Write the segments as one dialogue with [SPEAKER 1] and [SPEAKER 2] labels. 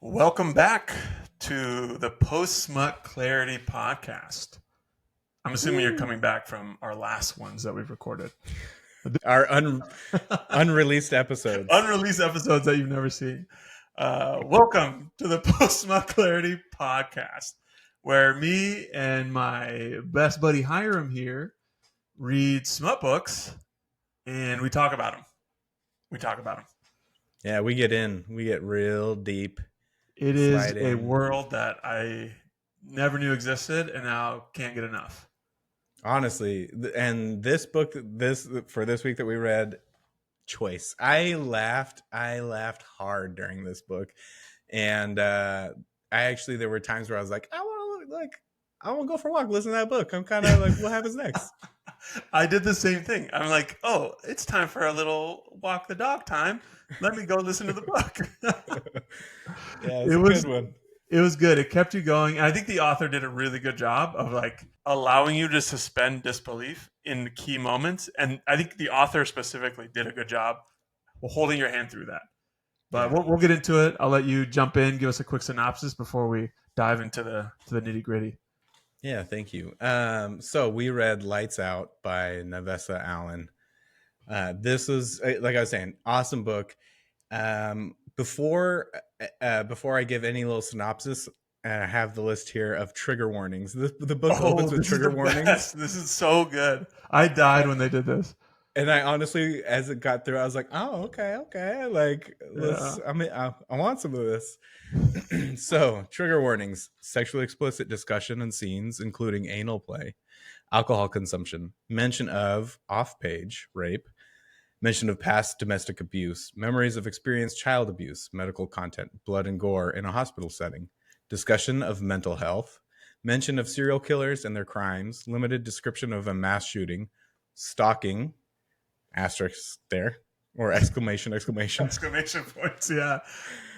[SPEAKER 1] Welcome back to the Post Smut Clarity podcast. I'm assuming you're coming back from our last ones that we've recorded.
[SPEAKER 2] Our unreleased episodes.
[SPEAKER 1] Unreleased episodes that you've never seen. Welcome to the Post Smut Clarity podcast, where me and my best buddy Hiram here read smut books and we talk about them.
[SPEAKER 2] Yeah, we get real deep.
[SPEAKER 1] It is a world that I never knew existed and now can't get enough.
[SPEAKER 2] Honestly, and this book, this week that we read, choice. I laughed hard during this book, and there were times where I was like, I want to go for a walk, listen to that book. I'm kind of like, what happens next?
[SPEAKER 1] I did the same thing. I'm like, oh, it's time for a little walk the dog time. Let me go listen to the book.
[SPEAKER 2] Yeah, it was a good one.
[SPEAKER 1] It was good. It kept you going. And I think the author did a really good job of like allowing you to suspend disbelief in key moments. And I think the author specifically did a good job holding your hand through that. But we'll get into it. I'll let you jump in, give us a quick synopsis before we dive into the nitty gritty.
[SPEAKER 2] Yeah, thank you. So we read Lights Out by Navessa Allen. This was, like I was saying, awesome book. Before I give any little synopsis, I have the list here of trigger warnings. The book opens with trigger warnings.
[SPEAKER 1] This is so good. I died when they did this.
[SPEAKER 2] And I honestly, as it got through, I was like, "Oh, okay." Like, I want some of this. So, trigger warnings: sexually explicit discussion and scenes, including anal play, alcohol consumption, mention of off-page rape, mention of past domestic abuse, memories of experienced child abuse, medical content, blood and gore in a hospital setting, discussion of mental health, mention of serial killers and their crimes, limited description of a mass shooting, stalking, asterisk there, or exclamation
[SPEAKER 1] points. Yeah,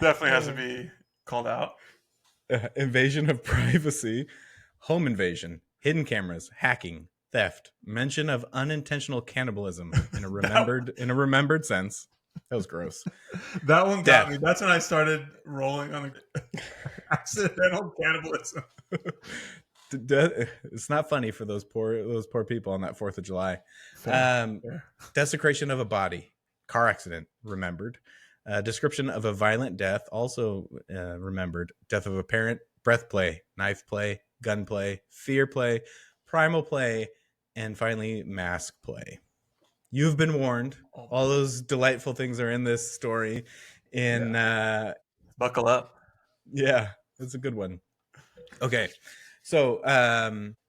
[SPEAKER 1] definitely has to be called out.
[SPEAKER 2] Invasion of privacy, home invasion, hidden cameras, hacking, theft, mention of unintentional cannibalism in a remembered sense. That was gross.
[SPEAKER 1] That one got me. That's when I started rolling on the accidental cannibalism.
[SPEAKER 2] It's not funny for those poor people on that 4th of July. Fair. Desecration of a body, car accident, remembered. Description of a violent death, also remembered. Death of a parent, breath play, knife play, gun play, fear play, primal play, and finally mask play. You've been warned. All those delightful things are in this story.
[SPEAKER 1] Buckle up.
[SPEAKER 2] Yeah, it's a good one. Okay. So,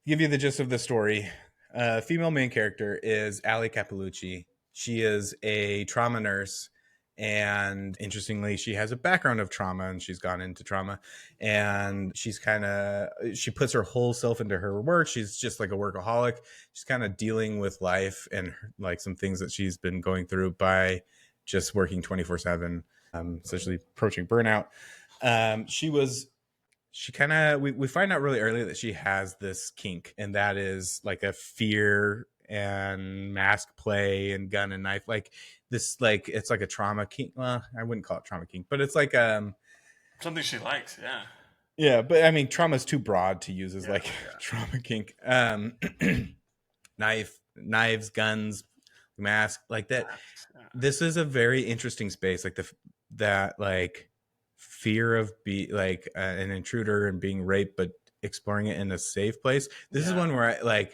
[SPEAKER 2] give you the gist of the story. Female main character is Allie Cappellucci. She is a trauma nurse, and interestingly, she has a background of trauma, and she's gone into trauma, and she puts her whole self into her work. She's just like a workaholic. She's kind of dealing with life and like some things that she's been going through by just working 24/7, essentially approaching burnout. We find out really early that she has this kink, and that is like a fear and mask play and gun and knife, like this, like it's like a trauma kink. Well, I wouldn't call it trauma kink, but it's like
[SPEAKER 1] something she likes.
[SPEAKER 2] Yeah, but I mean, trauma is too broad to use as trauma kink. Knives, guns, mask, like that. This is a very interesting space, like that fear of an intruder and being raped, but exploring it in a safe place. This is one where I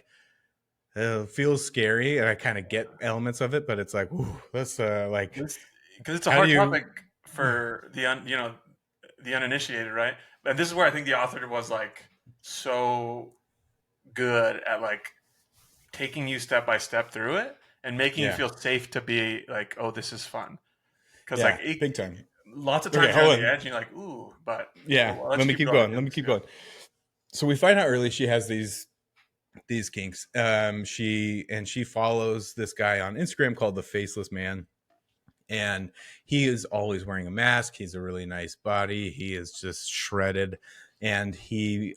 [SPEAKER 2] feels scary, and I kind of get elements of it, but it's like, ooh, that's because
[SPEAKER 1] it's a hard topic for the uninitiated, right? And this is where I think the author was like so good at like taking you step by step through it and making you feel safe to be like, oh, this is fun. Because
[SPEAKER 2] big time.
[SPEAKER 1] Lots of times you're on the edge and you're like, ooh, but
[SPEAKER 2] let me keep going. So we find out early she has these kinks. She follows this guy on Instagram called the Faceless Man, and he is always wearing a mask. He's a really nice body. He is just shredded, and he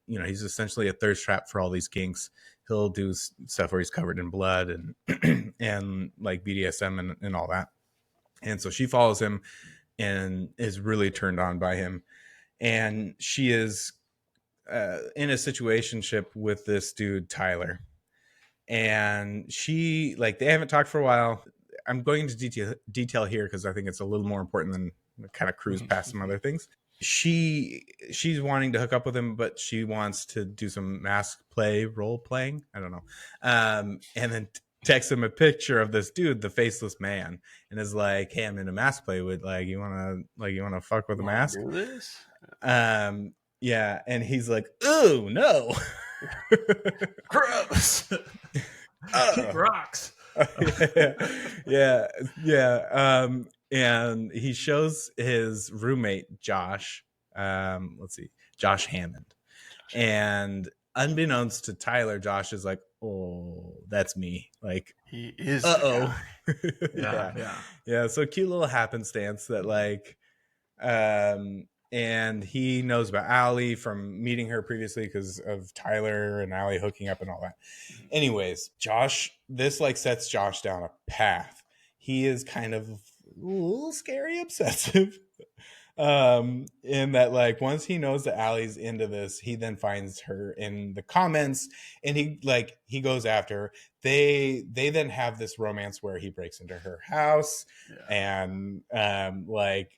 [SPEAKER 2] he's essentially a thirst trap for all these kinks. He'll do stuff where he's covered in blood and and like BDSM and all that. And so she follows him, and is really turned on by him. And she is in a situationship with this dude Tyler, and she like they haven't talked for a while. I'm going into detail here because I think it's a little more important than kind of cruise past some other things. She's wanting to hook up with him, but she wants to do some mask play, role playing. I don't know, and then texts him a picture of this dude, the faceless man, and is like, "Hey, I'm in a mask play. Would like you wanna fuck with
[SPEAKER 1] You
[SPEAKER 2] a
[SPEAKER 1] want
[SPEAKER 2] mask?"
[SPEAKER 1] to do this?
[SPEAKER 2] Yeah, and he's like, "Ooh, no."
[SPEAKER 1] Gross. Kick
[SPEAKER 2] uh,
[SPEAKER 1] rocks.
[SPEAKER 2] yeah, yeah, yeah. And he shows his roommate Josh. Let's see, Josh Hammond. And unbeknownst to Tyler, Josh is like, "Oh, that's me." Like,
[SPEAKER 1] He is
[SPEAKER 2] uh
[SPEAKER 1] the
[SPEAKER 2] oh,
[SPEAKER 1] guy. Yeah,
[SPEAKER 2] yeah,
[SPEAKER 1] yeah.
[SPEAKER 2] yeah. So cute little happenstance that like and he knows about Allie from meeting her previously because of Tyler and Allie hooking up and all that. Anyways, Josh, this like sets Josh down a path. He is kind of a little scary obsessive. In that like once he knows that Allie's into this, he then finds her in the comments and he goes after her. They then have this romance where he breaks into her house
[SPEAKER 1] Yeah.
[SPEAKER 2] and like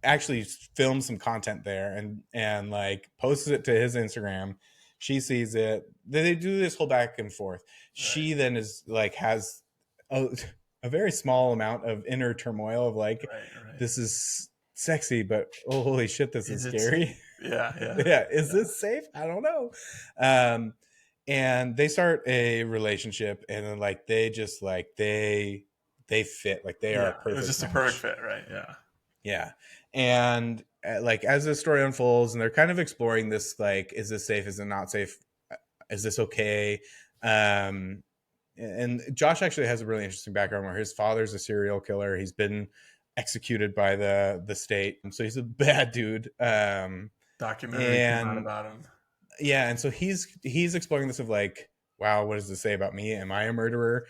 [SPEAKER 2] actually films some content there and like posts it to his Instagram. She sees it. They do this whole back and forth.
[SPEAKER 1] Right.
[SPEAKER 2] She then is like has a, a very small amount of inner turmoil of like
[SPEAKER 1] Right. Right.
[SPEAKER 2] this is sexy, but oh, holy shit, this is
[SPEAKER 1] Is it safe?
[SPEAKER 2] scary.
[SPEAKER 1] Yeah. Yeah.
[SPEAKER 2] Yeah, is
[SPEAKER 1] Yeah.
[SPEAKER 2] this safe? I don't know. Um, and they start a relationship, and then like they just like they fit like they are a
[SPEAKER 1] Yeah. It was
[SPEAKER 2] perfect
[SPEAKER 1] just a perfect
[SPEAKER 2] match.
[SPEAKER 1] fit, right? Yeah.
[SPEAKER 2] Yeah. And like as the story unfolds and they're kind of exploring this like is this safe, is it not safe, is this okay? um and Josh actually has a really interesting background where his father's a serial killer. He's been executed by the state, so he's a bad dude.
[SPEAKER 1] Documentary came out
[SPEAKER 2] And
[SPEAKER 1] about him.
[SPEAKER 2] yeah, and so he's exploring this of like, wow, what does this say about me? Am I a murderer?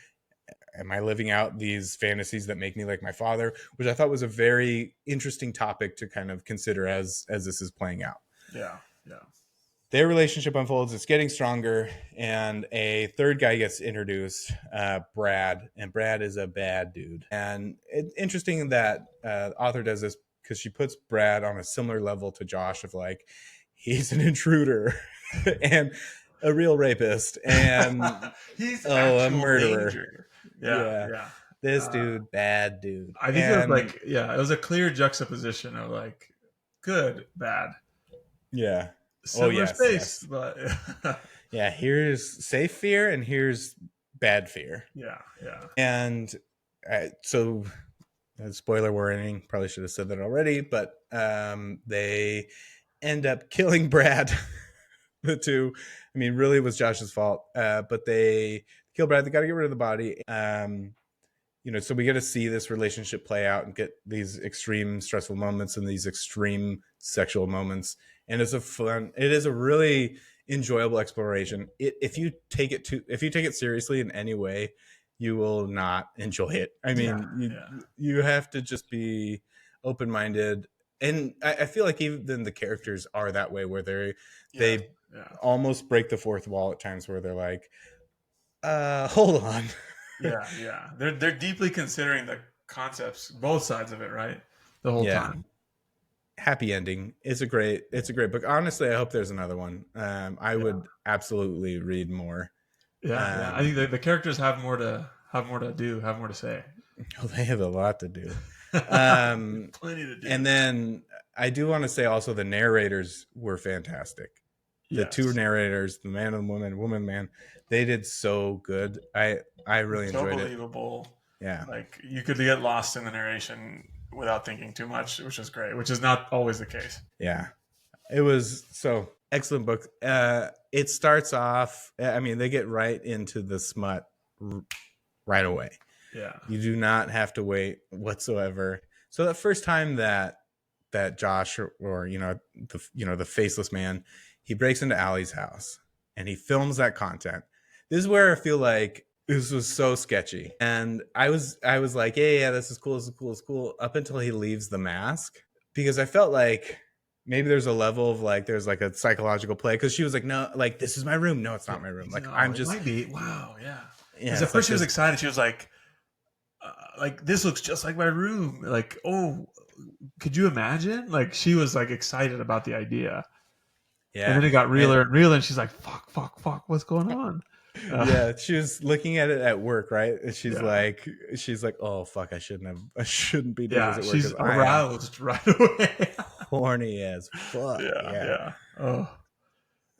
[SPEAKER 2] Am I living out these fantasies that make me like my father? Which I thought was a very interesting topic to kind of consider as this is playing out.
[SPEAKER 1] Yeah. Yeah.
[SPEAKER 2] Their relationship unfolds, it's getting stronger, and a third guy gets introduced, Brad, and Brad is a bad dude. And it's interesting that the author does this because she puts Brad on a similar level to Josh of like, he's an intruder and a real rapist and
[SPEAKER 1] He's
[SPEAKER 2] oh, a
[SPEAKER 1] actual
[SPEAKER 2] murderer.
[SPEAKER 1] danger. Yeah.
[SPEAKER 2] Yeah,
[SPEAKER 1] Yeah.
[SPEAKER 2] this dude, bad dude.
[SPEAKER 1] I think it was
[SPEAKER 2] And
[SPEAKER 1] like, yeah, it was a clear juxtaposition of like good, bad,
[SPEAKER 2] yeah, oh
[SPEAKER 1] similar
[SPEAKER 2] yes,
[SPEAKER 1] space,
[SPEAKER 2] yes,
[SPEAKER 1] but
[SPEAKER 2] yeah, here's safe fear and here's bad fear.
[SPEAKER 1] yeah, yeah,
[SPEAKER 2] And so spoiler warning, probably should have said that already, but they end up killing Brad. The two, I mean, really it was Josh's fault, but they kill Brad. They got to get rid of the body. So we get to see this relationship play out and get these extreme stressful moments and these extreme sexual moments. And it is a really enjoyable exploration. If you take it seriously in any way, you will not enjoy it. I
[SPEAKER 1] yeah,
[SPEAKER 2] mean, you
[SPEAKER 1] yeah,
[SPEAKER 2] you have to just be open minded. And I feel like even the characters are that way, where
[SPEAKER 1] yeah,
[SPEAKER 2] they
[SPEAKER 1] yeah,
[SPEAKER 2] almost break the fourth wall at times, where they're like, hold on.
[SPEAKER 1] yeah, yeah. They're deeply considering the concepts, both sides of it, right? The whole
[SPEAKER 2] Yeah,
[SPEAKER 1] time.
[SPEAKER 2] happy ending. It's a great book. Honestly, I hope there's another one. I
[SPEAKER 1] Yeah,
[SPEAKER 2] would absolutely read more.
[SPEAKER 1] yeah, yeah. I think
[SPEAKER 2] Um,
[SPEAKER 1] the characters have more to do, have more to say.
[SPEAKER 2] they have a lot to do. Um,
[SPEAKER 1] Plenty to do.
[SPEAKER 2] and then I do want to say also the narrators were fantastic. The two
[SPEAKER 1] Yes,
[SPEAKER 2] narrators, the man and the woman, man, they did so good. I really
[SPEAKER 1] so
[SPEAKER 2] enjoyed it.
[SPEAKER 1] believable.
[SPEAKER 2] Yeah,
[SPEAKER 1] Like you could get lost in the narration without thinking too much, which is great, which is not always the case.
[SPEAKER 2] yeah. It was so excellent book. It starts off. I mean, they get right into the smut right away.
[SPEAKER 1] Yeah.
[SPEAKER 2] You do not have to wait whatsoever. So the first time that Josh or the faceless man, he breaks into Allie's house and he films that content. This is where I feel like This was so sketchy. And I was like, yeah, yeah, this is cool, this is cool, this is cool, up until he leaves the mask. Because I felt like maybe there's a level of like there's like a psychological play. Because she was like, no, like this is my room. No, it's
[SPEAKER 1] Yeah.
[SPEAKER 2] not my room. Like
[SPEAKER 1] No,
[SPEAKER 2] I'm
[SPEAKER 1] it
[SPEAKER 2] just
[SPEAKER 1] might be. Wow. Yeah.
[SPEAKER 2] yeah,
[SPEAKER 1] Because at
[SPEAKER 2] it's like
[SPEAKER 1] first she was
[SPEAKER 2] this.
[SPEAKER 1] excited. She was like this looks just like my room. Like, oh, could you imagine? Like, she was like excited about the idea, and
[SPEAKER 2] Yeah.
[SPEAKER 1] then it got
[SPEAKER 2] And
[SPEAKER 1] realer and realer, and she's like, "Fuck, fuck, fuck, what's going on?" Uh,
[SPEAKER 2] yeah, she was looking at it at work, right? And
[SPEAKER 1] yeah,
[SPEAKER 2] she's like, oh fuck, I shouldn't be doing this
[SPEAKER 1] yeah,
[SPEAKER 2] at work
[SPEAKER 1] she's
[SPEAKER 2] because I am
[SPEAKER 1] aroused right away.
[SPEAKER 2] horny as fuck.
[SPEAKER 1] Yeah,
[SPEAKER 2] Yeah.
[SPEAKER 1] yeah. Oh,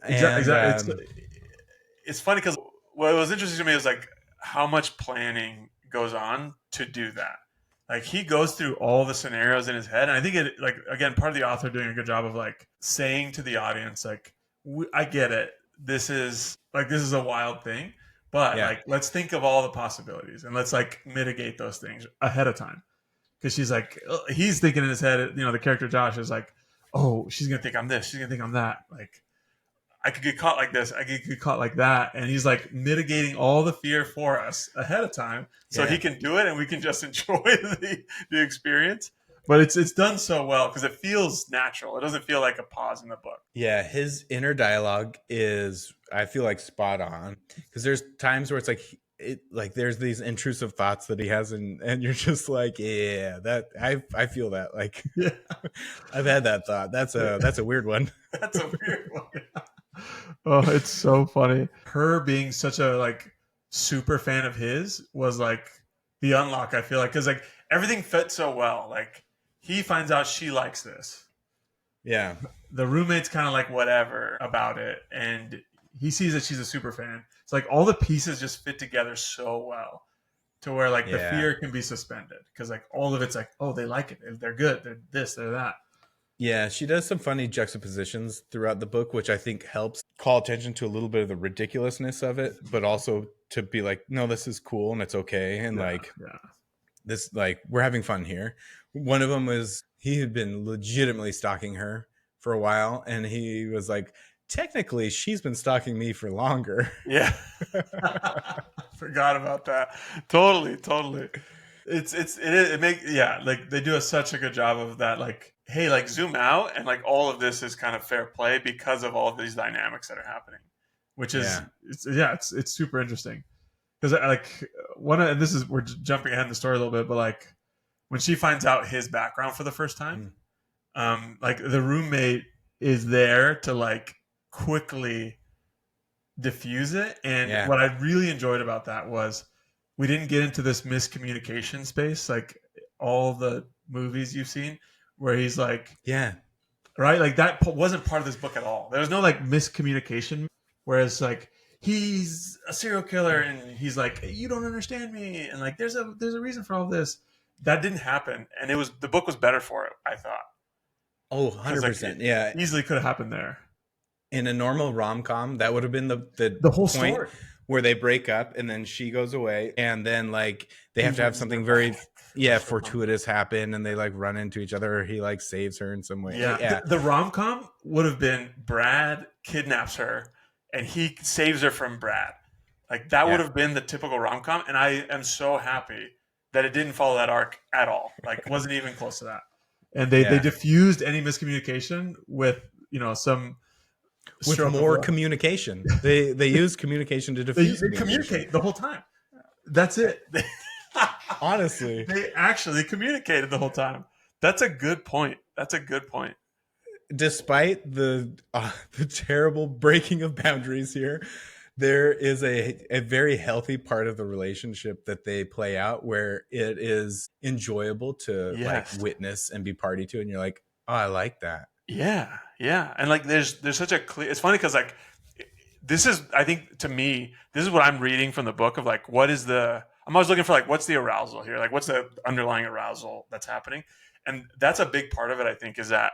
[SPEAKER 1] exactly,
[SPEAKER 2] And
[SPEAKER 1] exactly. It's funny because what was interesting to me is like how much planning goes on to do that. Like he goes through all the scenarios in his head, and I think it like again part of the author doing a good job of like saying to the audience like, I get it. This is a wild thing, but
[SPEAKER 2] yeah,
[SPEAKER 1] like let's think of all the possibilities and let's like mitigate those things ahead of time. Because she's like, he's thinking in his head, the character Josh is like, oh, she's gonna think I'm this, she's gonna think I'm that, like I could get caught like this. I could get caught like that. And he's like mitigating all the fear for us ahead of time so he
[SPEAKER 2] yeah.
[SPEAKER 1] can do it and we can just enjoy the experience. But it's done so well because it feels natural. It doesn't feel like a pause in the book.
[SPEAKER 2] Yeah, his inner dialogue is, I feel like, spot on. Because there's times where it's like, like there's these intrusive thoughts that he has, and you're just like, yeah, that I feel that. Like,
[SPEAKER 1] Yeah.
[SPEAKER 2] I've had that thought. That's a weird one.
[SPEAKER 1] That's a weird one. Oh, it's so funny. Her being such a like super fan of his was like the unlock, I feel like, because like everything fit so well. Like he finds out she likes this,
[SPEAKER 2] Yeah,
[SPEAKER 1] the roommate's kind of like whatever about it, and he sees that she's a super fan. It's like all the pieces just fit together so well to where like the
[SPEAKER 2] yeah.
[SPEAKER 1] fear can be suspended because like all of it's like, oh, they like it, they're good, they're this, they're that.
[SPEAKER 2] Yeah, she does some funny juxtapositions throughout the book, which I think helps call attention to a little bit of the ridiculousness of it, but also to be like, no, this is cool and it's okay. And
[SPEAKER 1] Yeah,
[SPEAKER 2] like,
[SPEAKER 1] yeah,
[SPEAKER 2] this, like, we're having fun here. One of them was he had been legitimately stalking her for a while. And he was like, technically, she's been stalking me for longer.
[SPEAKER 1] yeah. Forgot about that. Totally, totally. It make yeah, like they do such a good job of that. Like, hey, like zoom out, and like all of this is kind of fair play because of all of these dynamics that are happening, which is
[SPEAKER 2] Yeah.
[SPEAKER 1] it's super interesting because like and this is we're jumping ahead in the story a little bit, but like when she finds out his background for the first time,
[SPEAKER 2] Mm.
[SPEAKER 1] like the roommate is there to like quickly diffuse it. And
[SPEAKER 2] Yeah.
[SPEAKER 1] what I really enjoyed about that was we didn't get into this miscommunication space like all the movies you've seen where he's like,
[SPEAKER 2] Yeah.
[SPEAKER 1] right, like that wasn't part of this book at all. There was no like miscommunication. Whereas like he's a serial killer and he's like, you don't understand me, and like there's a reason for all this. That didn't happen, and the book was better for it, I thought,
[SPEAKER 2] Oh,
[SPEAKER 1] because like it
[SPEAKER 2] 100%. Yeah.
[SPEAKER 1] easily could have happened there.
[SPEAKER 2] In a normal rom-com, that would have been the
[SPEAKER 1] The whole
[SPEAKER 2] point
[SPEAKER 1] story.
[SPEAKER 2] where they break up and then she goes away and then like they
[SPEAKER 1] He
[SPEAKER 2] have to have
[SPEAKER 1] wins her
[SPEAKER 2] something
[SPEAKER 1] back
[SPEAKER 2] very,
[SPEAKER 1] or
[SPEAKER 2] yeah,
[SPEAKER 1] something.
[SPEAKER 2] fortuitous happen and they like run into each other or he like saves her in some way.
[SPEAKER 1] Yeah,
[SPEAKER 2] Yeah.
[SPEAKER 1] the rom com would have been Brad kidnaps her and he saves her from Brad. Like that would
[SPEAKER 2] Yeah.
[SPEAKER 1] have been the typical rom com, and I am so happy that it didn't follow that arc at all. Like wasn't even close to that. And they
[SPEAKER 2] Yeah.
[SPEAKER 1] diffused any miscommunication with some
[SPEAKER 2] With
[SPEAKER 1] stroke of
[SPEAKER 2] more
[SPEAKER 1] the.
[SPEAKER 2] communication. They use communication to
[SPEAKER 1] They,
[SPEAKER 2] diffuse
[SPEAKER 1] they
[SPEAKER 2] communication.
[SPEAKER 1] communicate the whole time. That's it.
[SPEAKER 2] Honestly,
[SPEAKER 1] They actually communicated the whole time. That's a good point. That's a good point.
[SPEAKER 2] despite the terrible breaking of boundaries here, there is a very healthy part of the relationship that they play out where it is enjoyable to like
[SPEAKER 1] Yes.
[SPEAKER 2] witness and be party to, and you're like, oh, I like that.
[SPEAKER 1] Yeah, yeah, and like there's such a clear. It's funny because like this is, I think, to me, this is what I'm reading from the book of like what is the. I'm always looking for like what's the arousal here, like what's the underlying arousal that's happening, and that's a big part of it. I think is that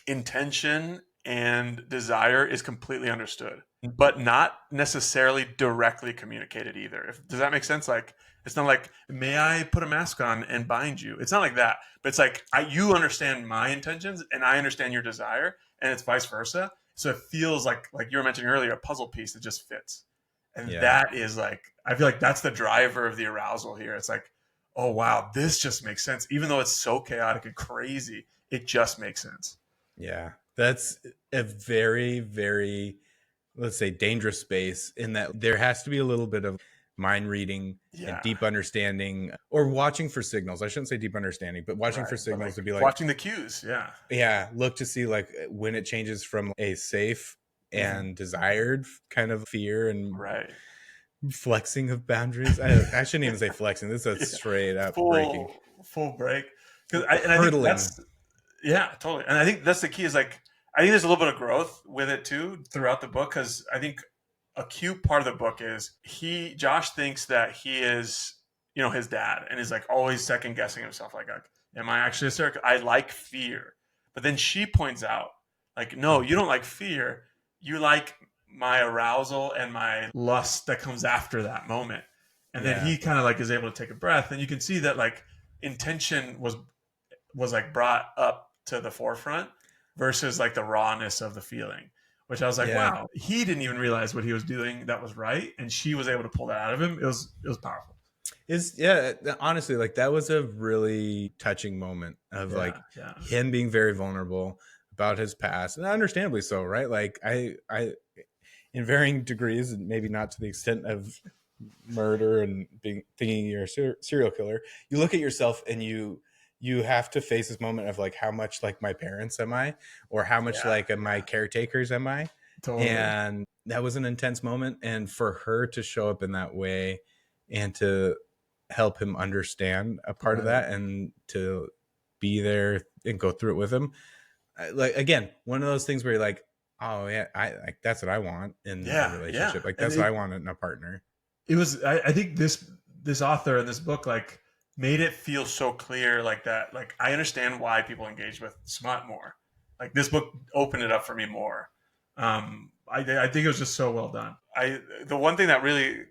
[SPEAKER 1] intention and desire is completely understood, but not necessarily directly communicated either. Does that make sense? Like, it's not like, may I put a mask on and bind you? It's not like that. But it's like, you understand my intentions and I understand your desire, and it's vice versa. So it feels like you were mentioning earlier, a puzzle piece that just fits. And
[SPEAKER 2] Yeah.
[SPEAKER 1] that is like, I feel like that's the driver of the arousal here. It's like, oh wow, this just makes sense. Even though it's so chaotic and crazy, it just makes sense.
[SPEAKER 2] Yeah. That's a very, very, let's say, dangerous space in that there has to be a little bit of mind reading and
[SPEAKER 1] Yeah.
[SPEAKER 2] deep understanding, or watching for signals. I shouldn't say deep understanding, but watching for
[SPEAKER 1] Right. But
[SPEAKER 2] signals
[SPEAKER 1] like
[SPEAKER 2] to be like,
[SPEAKER 1] watching the cues. Yeah.
[SPEAKER 2] yeah, look to see like when it changes from a safe
[SPEAKER 1] Hmm.
[SPEAKER 2] and desired kind of fear and
[SPEAKER 1] Right.
[SPEAKER 2] flexing of boundaries. I shouldn't even say flexing. This is a
[SPEAKER 1] Yeah.
[SPEAKER 2] straight up breaking,
[SPEAKER 1] Full break. And I think
[SPEAKER 2] hurtling.
[SPEAKER 1] that's, yeah, totally. And I think that's the key is like, I think there's a little bit of growth with it too throughout the book. Cause I think a cute part of the book is Josh thinks that he is, his dad and is like always second guessing himself. Like, am I actually a serial? I like fear. But then she points out, like, no, you don't like fear. You like my arousal and my lust that comes after that moment. And then
[SPEAKER 2] Yeah,
[SPEAKER 1] he kind of like is able to take a breath. And you can see that like intention was like brought up to the forefront versus like the rawness of the feeling, which I was like,
[SPEAKER 2] yeah.
[SPEAKER 1] wow, he didn't even realize what he was doing that was right, and she was able to pull that out of him. It was powerful.
[SPEAKER 2] Is yeah. Honestly, like that was a really touching moment of
[SPEAKER 1] Yeah,
[SPEAKER 2] like
[SPEAKER 1] yeah,
[SPEAKER 2] him being very vulnerable about his past, and understandably so, right? Like in varying degrees, and maybe not to the extent of murder and being thinking you're a serial killer. You look at yourself and you have to face this moment of like, how much like my parents am I, or how much
[SPEAKER 1] yeah,
[SPEAKER 2] like my
[SPEAKER 1] yeah,
[SPEAKER 2] caretakers am I?
[SPEAKER 1] totally.
[SPEAKER 2] And that was an intense moment, and for her to show up in that way and to help him understand a part of
[SPEAKER 1] Right.
[SPEAKER 2] that and to be there and go through it with him, like again, one of those things where you're like, oh yeah, I like that's what I want in a
[SPEAKER 1] Yeah, yeah,
[SPEAKER 2] relationship, like
[SPEAKER 1] and
[SPEAKER 2] that's what I want in a partner.
[SPEAKER 1] it was. I think this author in this book like made it feel so clear, like that. Like I understand why people engage with smut more. Like this book opened it up for me more. I think it was just so well done. The one thing that really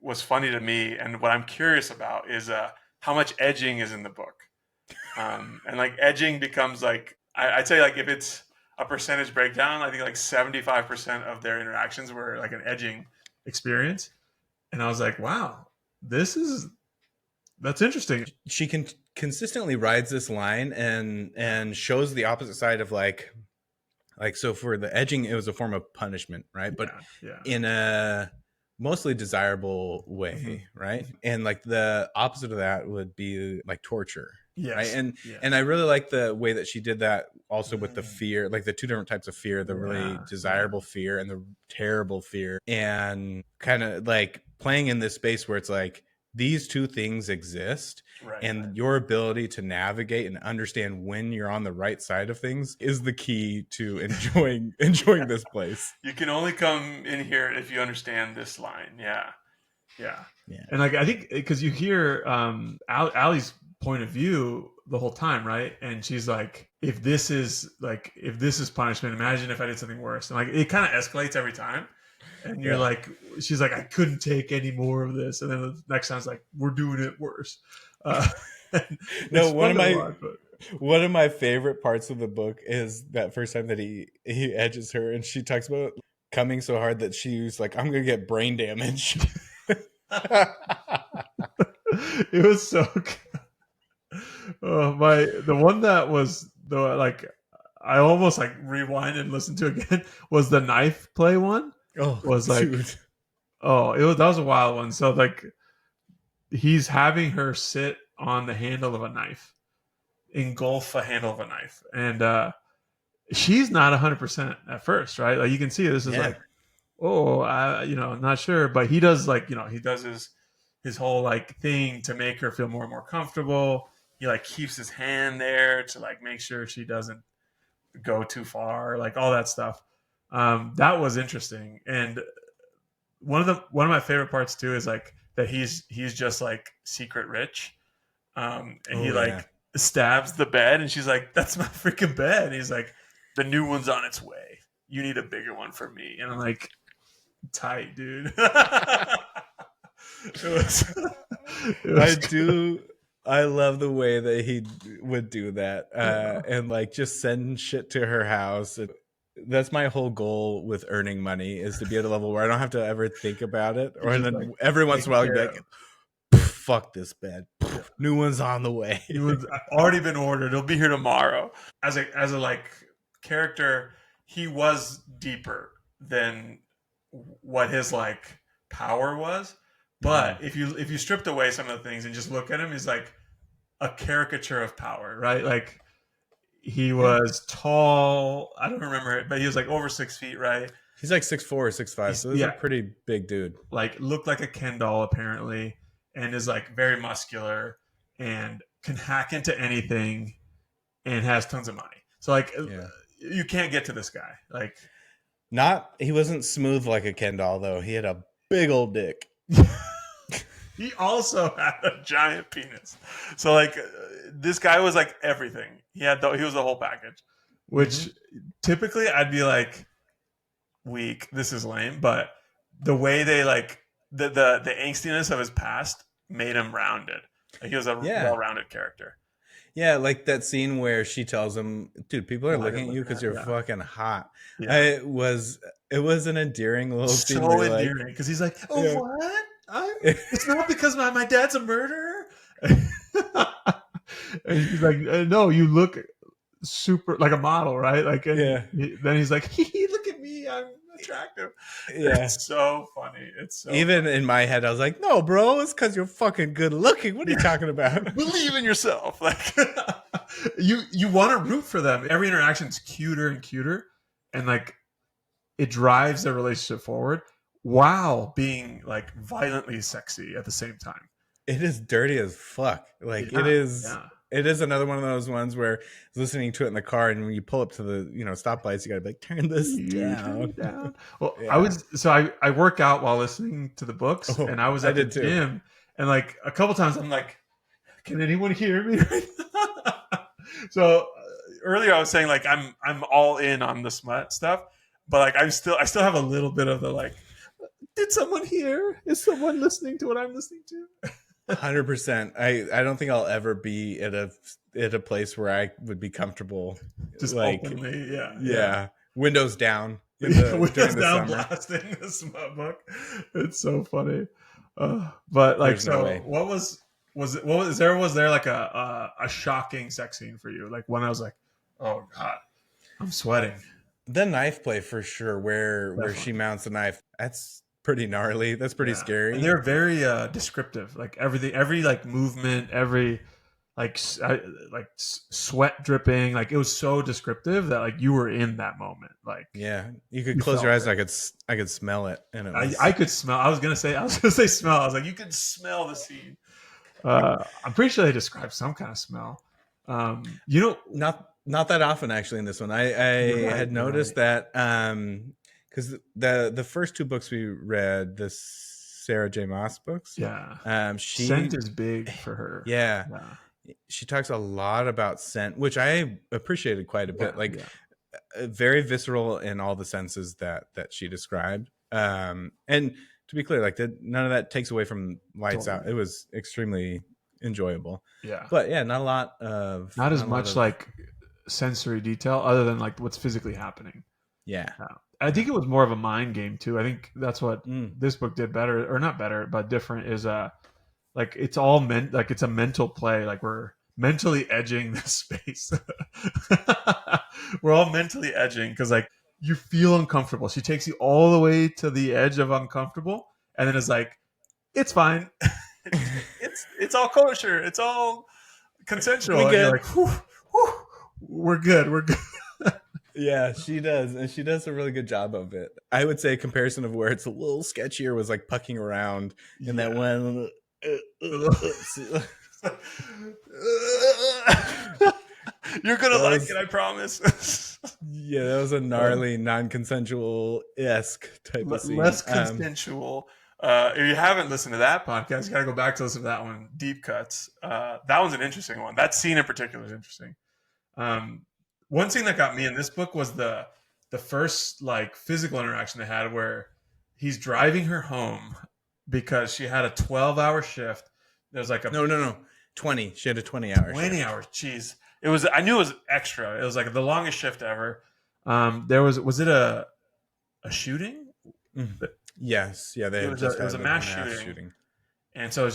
[SPEAKER 1] was funny to me, and what I'm curious about, is how much edging is in the book. And like edging becomes like, I'd say like if it's a percentage breakdown, I think like 75% of their interactions were like an edging experience. And I was like, wow, this is that's interesting.
[SPEAKER 2] She can consistently rides this line and shows the opposite side of like so for the edging it was a form of punishment, right? But
[SPEAKER 1] Yeah, yeah.
[SPEAKER 2] in a mostly desirable
[SPEAKER 1] Hmm.
[SPEAKER 2] way, right?
[SPEAKER 1] Hmm.
[SPEAKER 2] And like the opposite of that would be like torture, right?
[SPEAKER 1] Yes,
[SPEAKER 2] And I
[SPEAKER 1] yes.
[SPEAKER 2] really like the way that she did that also with the
[SPEAKER 1] Mm,
[SPEAKER 2] fear, like the two different types of fear, the really
[SPEAKER 1] yeah, yeah.
[SPEAKER 2] desirable fear and the terrible fear, and kind of like playing in this space where it's like these two things exist,
[SPEAKER 1] Right, right.
[SPEAKER 2] and your ability to navigate and understand when you're on the right side of things is the key to enjoying
[SPEAKER 1] Yeah.
[SPEAKER 2] this place.
[SPEAKER 1] You can only come in here if you understand this line. Yeah, yeah.
[SPEAKER 2] Yeah.
[SPEAKER 1] And like I think because you hear Allie's point of view the whole time, right? And she's like, if this is punishment, imagine if I did something worse. And like it kind of escalates every time. And you're
[SPEAKER 2] Yeah.
[SPEAKER 1] like, she's like, I couldn't take any more of this. And then the next time it's like, we're doing it worse. Uh, it's
[SPEAKER 2] No,
[SPEAKER 1] fun to watch, but
[SPEAKER 2] one of my favorite parts of the book is that first time that he edges her and she talks about coming so hard that she's like, I'm gonna get brain damage.
[SPEAKER 1] it was so good. The one that was the like I almost like rewind and listen to again was the knife play one.
[SPEAKER 2] Oh,
[SPEAKER 1] Was like,
[SPEAKER 2] dude.
[SPEAKER 1] oh, that was a wild one. So like he's having her sit on the handle of a knife, engulf a handle of a knife, and she's not 100% at first, right? Like you can see this is
[SPEAKER 2] Yeah.
[SPEAKER 1] like, oh, not sure, but he does like, he does his whole like thing to make her feel more and more comfortable. He like keeps his hand there to like make sure she doesn't go too far, like all that stuff. That was interesting, and one of my favorite parts too is like that he's just like secret rich, and he
[SPEAKER 2] Oh yeah.
[SPEAKER 1] like stabs the bed, and she's like, "That's my freaking bed." And he's like, "The new one's on its way. You need a bigger one for me." And I'm like, "Tight, dude." it was, it
[SPEAKER 2] I
[SPEAKER 1] was good.
[SPEAKER 2] do. I love the way that he would do that,
[SPEAKER 1] Yeah.
[SPEAKER 2] and like just send shit to her house. that's my whole goal with earning money, is to be at a level where I don't have to ever think about it,
[SPEAKER 1] You
[SPEAKER 2] or
[SPEAKER 1] just like
[SPEAKER 2] then every once in a
[SPEAKER 1] taken
[SPEAKER 2] while I'd be
[SPEAKER 1] care
[SPEAKER 2] like,
[SPEAKER 1] of.
[SPEAKER 2] fuck this bed,
[SPEAKER 1] Yeah.
[SPEAKER 2] new one's on the way.
[SPEAKER 1] It was already been ordered. It'll be here tomorrow. As a like character, he was deeper than what his like power was.
[SPEAKER 2] Mhm.
[SPEAKER 1] But if you stripped away some of the things and just look at him, he's like a caricature of power, right? Like he
[SPEAKER 2] Yeah,
[SPEAKER 1] was tall. I don't remember it, but he was like over 6 feet, right?
[SPEAKER 2] he's like 6'4" or 6'5",
[SPEAKER 1] He's
[SPEAKER 2] so this is a
[SPEAKER 1] yeah,
[SPEAKER 2] pretty big dude.
[SPEAKER 1] like looked like a Ken doll apparently, and is like very muscular and can hack into anything and has tons of money. So like
[SPEAKER 2] Yeah,
[SPEAKER 1] you can't get to this guy. Like
[SPEAKER 2] not he wasn't smooth like a Ken doll though. He had a big old dick.
[SPEAKER 1] he also had a giant penis. So like this guy was like everything. He was the whole package.
[SPEAKER 2] Hmm.
[SPEAKER 1] Which typically I'd be like weak. This is lame, but the way they like the angstiness of his past made him rounded. Like he was a
[SPEAKER 2] Yeah,
[SPEAKER 1] well-rounded character.
[SPEAKER 2] yeah, like that scene where she tells him, "Dude, people are
[SPEAKER 1] Why they're
[SPEAKER 2] looking at you
[SPEAKER 1] looking
[SPEAKER 2] because
[SPEAKER 1] at
[SPEAKER 2] you're
[SPEAKER 1] yeah
[SPEAKER 2] fucking hot."
[SPEAKER 1] yeah
[SPEAKER 2] I was it was an endearing little scene where
[SPEAKER 1] so
[SPEAKER 2] you're like,
[SPEAKER 1] endearing because he's like, oh
[SPEAKER 2] yeah.
[SPEAKER 1] what? It's not because my dad's a murderer. And he's like, no, you look super like a model, right? Like, and
[SPEAKER 2] Yeah,
[SPEAKER 1] then he's like, look at me, I'm attractive.
[SPEAKER 2] yeah.
[SPEAKER 1] It's so funny. It's so
[SPEAKER 2] Even in my head, I was like, "No, bro, it's because you're fucking good looking. What are you
[SPEAKER 1] yeah.
[SPEAKER 2] talking about?"
[SPEAKER 1] Believe in yourself. Like you want to root for them. Every interaction's cuter and cuter, and like it drives their relationship forward while being like violently sexy at the same time.
[SPEAKER 2] It is dirty as fuck. Like it
[SPEAKER 1] Yeah,
[SPEAKER 2] is.
[SPEAKER 1] yeah.
[SPEAKER 2] It is another one of those ones where I was listening to it in the car, and when you pull up to the stoplights, you gotta be like, turn this
[SPEAKER 1] You turn
[SPEAKER 2] down.
[SPEAKER 1] it down. Well,
[SPEAKER 2] Yeah.
[SPEAKER 1] I work out while listening to the books,
[SPEAKER 2] Oh,
[SPEAKER 1] and I was
[SPEAKER 2] I
[SPEAKER 1] at the
[SPEAKER 2] did too.
[SPEAKER 1] gym, and like a couple times I'm like, can anyone hear me? So earlier I was saying like I'm all in on the smut stuff, but like I still have a little bit of the like, did someone hear? Is someone listening to what I'm listening to?
[SPEAKER 2] 100%. I don't think I'll ever be at a place where I would be comfortable.
[SPEAKER 1] Just
[SPEAKER 2] Like,
[SPEAKER 1] openly, yeah, yeah.
[SPEAKER 2] yeah, windows down in the
[SPEAKER 1] Windows
[SPEAKER 2] during the
[SPEAKER 1] down
[SPEAKER 2] summer.
[SPEAKER 1] blasting the smut book. It's so funny. But like,
[SPEAKER 2] There's no
[SPEAKER 1] so
[SPEAKER 2] way.
[SPEAKER 1] was there like a shocking sex scene for you? Like when I was like, oh god, I'm sweating.
[SPEAKER 2] The knife play for sure, where she
[SPEAKER 1] Definitely.
[SPEAKER 2] mounts the knife. That's pretty gnarly. That's pretty
[SPEAKER 1] Yeah, and
[SPEAKER 2] scary.
[SPEAKER 1] they're very descriptive. Like everything, every like movement, every like sweat dripping. Like it was so descriptive that like you were in that moment. Like
[SPEAKER 2] Yeah, you could
[SPEAKER 1] you
[SPEAKER 2] close your
[SPEAKER 1] felt
[SPEAKER 2] eyes.
[SPEAKER 1] it.
[SPEAKER 2] And I could smell it, and it
[SPEAKER 1] I
[SPEAKER 2] was
[SPEAKER 1] could smell. I was gonna say smell. I was like, you could smell the scene. I'm pretty sure they described some kind of smell. You know,
[SPEAKER 2] not that often actually in this one.
[SPEAKER 1] you're
[SPEAKER 2] I
[SPEAKER 1] right.
[SPEAKER 2] had
[SPEAKER 1] You're right.
[SPEAKER 2] noticed that because the first two books we read, the Sarah J. Maas books,
[SPEAKER 1] Yeah, scent
[SPEAKER 2] she
[SPEAKER 1] is big for her.
[SPEAKER 2] yeah,
[SPEAKER 1] Yeah,
[SPEAKER 2] she talks a lot about scent, which I appreciated quite a
[SPEAKER 1] yeah,
[SPEAKER 2] bit. Like
[SPEAKER 1] yeah.
[SPEAKER 2] very visceral in all the senses that she described. And to be clear, like none of that takes away from Lights Out.
[SPEAKER 1] Totally.
[SPEAKER 2] It was extremely enjoyable,
[SPEAKER 1] Yeah,
[SPEAKER 2] but yeah,
[SPEAKER 1] not as
[SPEAKER 2] not a lot
[SPEAKER 1] much
[SPEAKER 2] of
[SPEAKER 1] like sensory detail, other than like what's physically happening.
[SPEAKER 2] yeah,
[SPEAKER 1] Yeah. I
[SPEAKER 2] yeah.
[SPEAKER 1] think it was more of a mind game too. I think that's what
[SPEAKER 2] Mm.
[SPEAKER 1] this book did better, or not better, but different. Is like it's all meant like it's a mental play. Like we're mentally edging this space. We're all mentally edging because like you feel uncomfortable. She takes you all the way to the edge of uncomfortable, and then it's like it's fine. It's all kosher. It's all
[SPEAKER 2] We
[SPEAKER 1] consensual, and you're
[SPEAKER 2] good.
[SPEAKER 1] like, whew, whew, we're good. We're good.
[SPEAKER 2] Yeah, she does, and she does a really good job of it. I would say a comparison of where it's a little sketchier was like pucking around in that
[SPEAKER 1] Yeah.
[SPEAKER 2] one.
[SPEAKER 1] You're gonna
[SPEAKER 2] That
[SPEAKER 1] like it,
[SPEAKER 2] was
[SPEAKER 1] I promise.
[SPEAKER 2] yeah, that was a
[SPEAKER 1] Uh,
[SPEAKER 2] gnarly, non-consensual esque type of scene.
[SPEAKER 1] less consensual. If you haven't listened to that podcast, you gotta go back to listen to that one, Deep Cuts. That one's an interesting one. That scene in particular is interesting. Um, one scene that got me in this book was the first like physical interaction they had where he's driving her home because she had a 12-hour shift. There's like a
[SPEAKER 2] No. 20. She had a 20-hour
[SPEAKER 1] 20
[SPEAKER 2] shift.
[SPEAKER 1] hours. Jeez. It was I knew it was extra. It was like the longest shift ever. There was it a shooting?
[SPEAKER 2] Mm. Yes, yeah, they
[SPEAKER 1] It
[SPEAKER 2] had
[SPEAKER 1] was a
[SPEAKER 2] just
[SPEAKER 1] it was
[SPEAKER 2] had
[SPEAKER 1] a
[SPEAKER 2] a
[SPEAKER 1] mass
[SPEAKER 2] mass
[SPEAKER 1] shooting,
[SPEAKER 2] shooting.
[SPEAKER 1] and so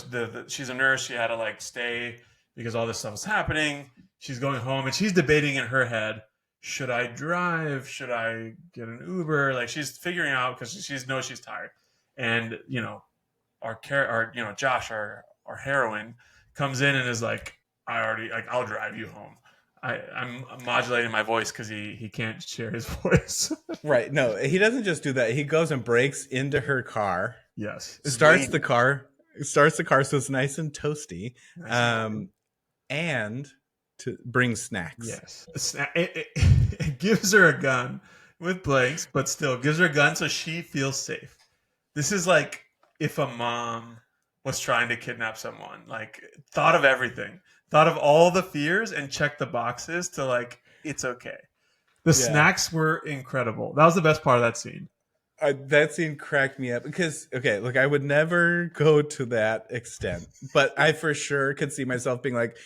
[SPEAKER 1] she's a nurse. She had to like stay because all this stuff was happening. She's going home and she's debating in her head: should I drive? Should I get an Uber? Like she's figuring out because she knows she's tired, and our Josh, our heroine, comes in and is like, I'll drive you home. I'm modulating my voice because he can't share his voice.
[SPEAKER 2] Right. No, he doesn't just do that. He goes and breaks into her car,
[SPEAKER 1] Yes, it's
[SPEAKER 2] starts the
[SPEAKER 1] raining.
[SPEAKER 2] car, starts the car so it's nice and toasty,
[SPEAKER 1] Nice and warm.
[SPEAKER 2] um, and to bring snacks.
[SPEAKER 1] Yes, it gives her a gun with blanks, but still gives her a gun so she feels safe. This is like if a mom was trying to kidnap someone, like thought of everything, thought of all the fears and checked the boxes to like it's okay. The
[SPEAKER 2] Yeah.
[SPEAKER 1] snacks were incredible. That was the best part of that scene.
[SPEAKER 2] That scene cracked me up because okay, look, I would never go to that extent, but I for sure could see myself being like,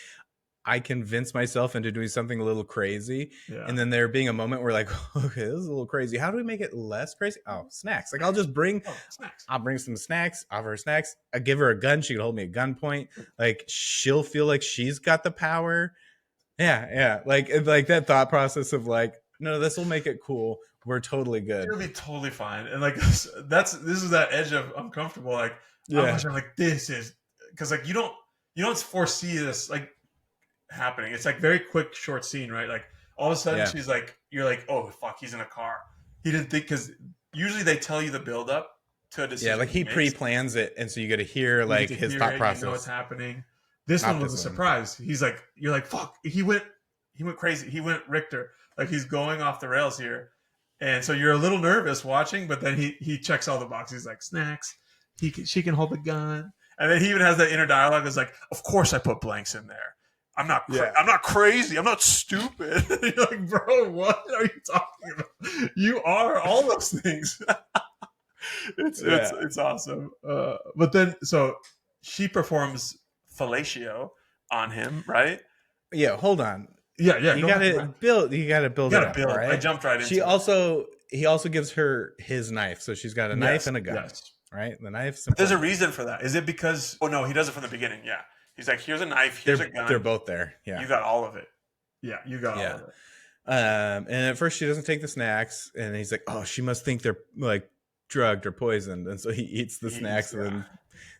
[SPEAKER 2] I convince myself into doing something a little crazy,
[SPEAKER 1] Yeah.
[SPEAKER 2] and then there being a moment where like, okay, this is a little crazy. How do we make it less crazy? Oh, snacks! Like
[SPEAKER 1] Oh, snacks.
[SPEAKER 2] I'll bring some snacks, offer her snacks. I give her a gun. She can hold me at gunpoint. Like she'll feel like she's got the power. Yeah, yeah. Like that thought process of like, no, this will make it cool. We're totally good.
[SPEAKER 1] It'll be totally fine. And like this is that edge of uncomfortable. Like I'm
[SPEAKER 2] Yeah,
[SPEAKER 1] watching, I'm like this is because like you don't foresee this like happening. It's like very quick, short scene, right? Like all of a sudden
[SPEAKER 2] yeah,
[SPEAKER 1] she's like, you're like, oh fuck, he's in a car. He didn't think because usually they tell you the build up to a
[SPEAKER 2] yeah.
[SPEAKER 1] decision
[SPEAKER 2] Like
[SPEAKER 1] he
[SPEAKER 2] he
[SPEAKER 1] makes.
[SPEAKER 2] pre-plans it, and so you get to hear
[SPEAKER 1] You get
[SPEAKER 2] like
[SPEAKER 1] to
[SPEAKER 2] his
[SPEAKER 1] hear
[SPEAKER 2] thought
[SPEAKER 1] it. You know what's
[SPEAKER 2] process.
[SPEAKER 1] happening. This one
[SPEAKER 2] Not
[SPEAKER 1] was a
[SPEAKER 2] this one.
[SPEAKER 1] surprise. He's like, you're like, fuck. He went crazy. He went Richter. Like he's going off the rails here, and so you're a little nervous watching. But then he checks all the boxes. He's like snacks. She can hold a gun, and then he even has that inner dialogue. Is like, of course I put blanks in there.
[SPEAKER 2] Yeah,
[SPEAKER 1] I'm not crazy. I'm not stupid. You're like, bro, what are you talking about? You are all those things.
[SPEAKER 2] yeah,
[SPEAKER 1] It's awesome. But then so she performs fellatio on him, right?
[SPEAKER 2] yeah. Hold on.
[SPEAKER 1] Yeah.
[SPEAKER 2] You
[SPEAKER 1] Go ahead.
[SPEAKER 2] gotta build. You gotta
[SPEAKER 1] You
[SPEAKER 2] build
[SPEAKER 1] got
[SPEAKER 2] it
[SPEAKER 1] to
[SPEAKER 2] up. All
[SPEAKER 1] build. I
[SPEAKER 2] right.
[SPEAKER 1] jumped right
[SPEAKER 2] She
[SPEAKER 1] into it.
[SPEAKER 2] also he also gives her his knife, so she's got a knife
[SPEAKER 1] Yes,
[SPEAKER 2] and a gun.
[SPEAKER 1] yes.
[SPEAKER 2] Right. The knife's
[SPEAKER 1] But there's a
[SPEAKER 2] important.
[SPEAKER 1] reason for that. Is it because? Oh no, he does it from the beginning. Yeah, he's like, here's a knife, here's a
[SPEAKER 2] They're
[SPEAKER 1] gun.
[SPEAKER 2] both there. Yeah.
[SPEAKER 1] You got all of it. Yeah, you got all
[SPEAKER 2] Yeah.
[SPEAKER 1] of it.
[SPEAKER 2] And at first she doesn't take the snacks, and he's like, "Oh, she must think they're like drugged or poisoned," and so he eats the snacks, and
[SPEAKER 1] Yeah.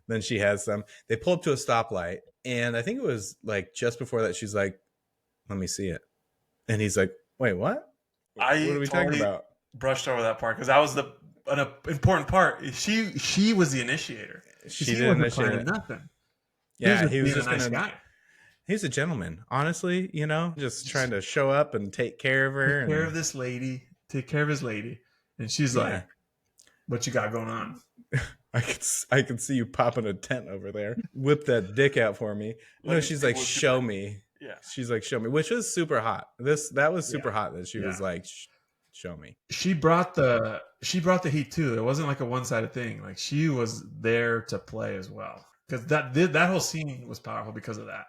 [SPEAKER 2] then she has some. They pull up to a stoplight, and I think it was like just before that, she's like, "Let me see it," and he's like, "Wait, what? What
[SPEAKER 1] I
[SPEAKER 2] are we talking
[SPEAKER 1] totally
[SPEAKER 2] about?"
[SPEAKER 1] brushed over that part because that was an important part. She was the initiator because
[SPEAKER 2] She
[SPEAKER 1] he
[SPEAKER 2] didn't
[SPEAKER 1] wasn't
[SPEAKER 2] initiate
[SPEAKER 1] planning
[SPEAKER 2] it.
[SPEAKER 1] nothing. He was
[SPEAKER 2] Yeah,
[SPEAKER 1] just
[SPEAKER 2] he was
[SPEAKER 1] being a
[SPEAKER 2] just
[SPEAKER 1] nice
[SPEAKER 2] gonna.
[SPEAKER 1] guy.
[SPEAKER 2] He's a gentleman, honestly. Just trying
[SPEAKER 1] Just
[SPEAKER 2] to show up and take care of her,
[SPEAKER 1] take care
[SPEAKER 2] and
[SPEAKER 1] of this lady. Take care of his lady, and she's
[SPEAKER 2] yeah.
[SPEAKER 1] like, "What you got going on?"
[SPEAKER 2] I could see you popping a tent over there. Whip that dick out for me.
[SPEAKER 1] Let
[SPEAKER 2] No,
[SPEAKER 1] me
[SPEAKER 2] she's
[SPEAKER 1] see
[SPEAKER 2] like,
[SPEAKER 1] what you
[SPEAKER 2] show
[SPEAKER 1] bring.
[SPEAKER 2] me.
[SPEAKER 1] Yeah,
[SPEAKER 2] She's like, show me, which was super hot. That was
[SPEAKER 1] yeah,
[SPEAKER 2] super hot that she
[SPEAKER 1] yeah.
[SPEAKER 2] was like, show me.
[SPEAKER 1] She brought the heat too. It wasn't like a one sided thing. Like she was there to play as well because that whole scene was powerful because of that.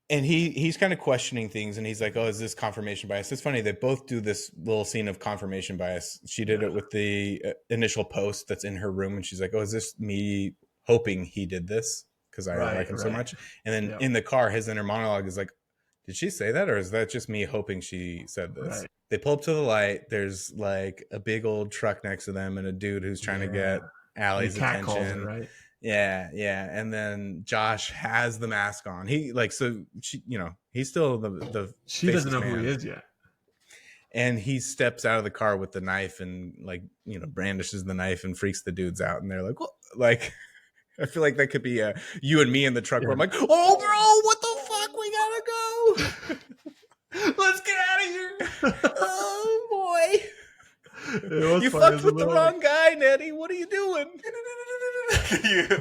[SPEAKER 2] And he's kind of questioning things, and he's like, oh, is this confirmation bias? It's funny, they both do this little scene of confirmation bias. She did
[SPEAKER 1] Yeah,
[SPEAKER 2] it with the initial post that's in her room, and she's like, oh, is this me hoping he did this because I
[SPEAKER 1] right,
[SPEAKER 2] like him so
[SPEAKER 1] right.
[SPEAKER 2] much? And then
[SPEAKER 1] Yeah,
[SPEAKER 2] in the car, his inner monologue is like, did she say that, or is that just me hoping she said this?
[SPEAKER 1] right.
[SPEAKER 2] They pull up to the light. There's like a big old truck next to them, and a dude who's trying to
[SPEAKER 1] Yeah,
[SPEAKER 2] get
[SPEAKER 1] and he
[SPEAKER 2] Allie's
[SPEAKER 1] catcalls her,
[SPEAKER 2] attention.
[SPEAKER 1] right?
[SPEAKER 2] Yeah, yeah. And then Josh has the mask on. He like, so she, he's still the
[SPEAKER 1] She doesn't
[SPEAKER 2] faceless
[SPEAKER 1] know who he
[SPEAKER 2] man.
[SPEAKER 1] is yet.
[SPEAKER 2] And he steps out of the car with the knife and like, brandishes the knife and freaks the dudes out. And they're like, what? Like, I feel like that could be you and me in the truck where I'm
[SPEAKER 1] Yeah.
[SPEAKER 2] like, oh, bro, what the fuck? We gotta go.
[SPEAKER 1] Let's get out of here.
[SPEAKER 2] Oh boy.
[SPEAKER 1] It was
[SPEAKER 2] You
[SPEAKER 1] funny. It
[SPEAKER 2] fucked
[SPEAKER 1] was a
[SPEAKER 2] with the
[SPEAKER 1] little like
[SPEAKER 2] wrong guy, Nettie. What are you doing?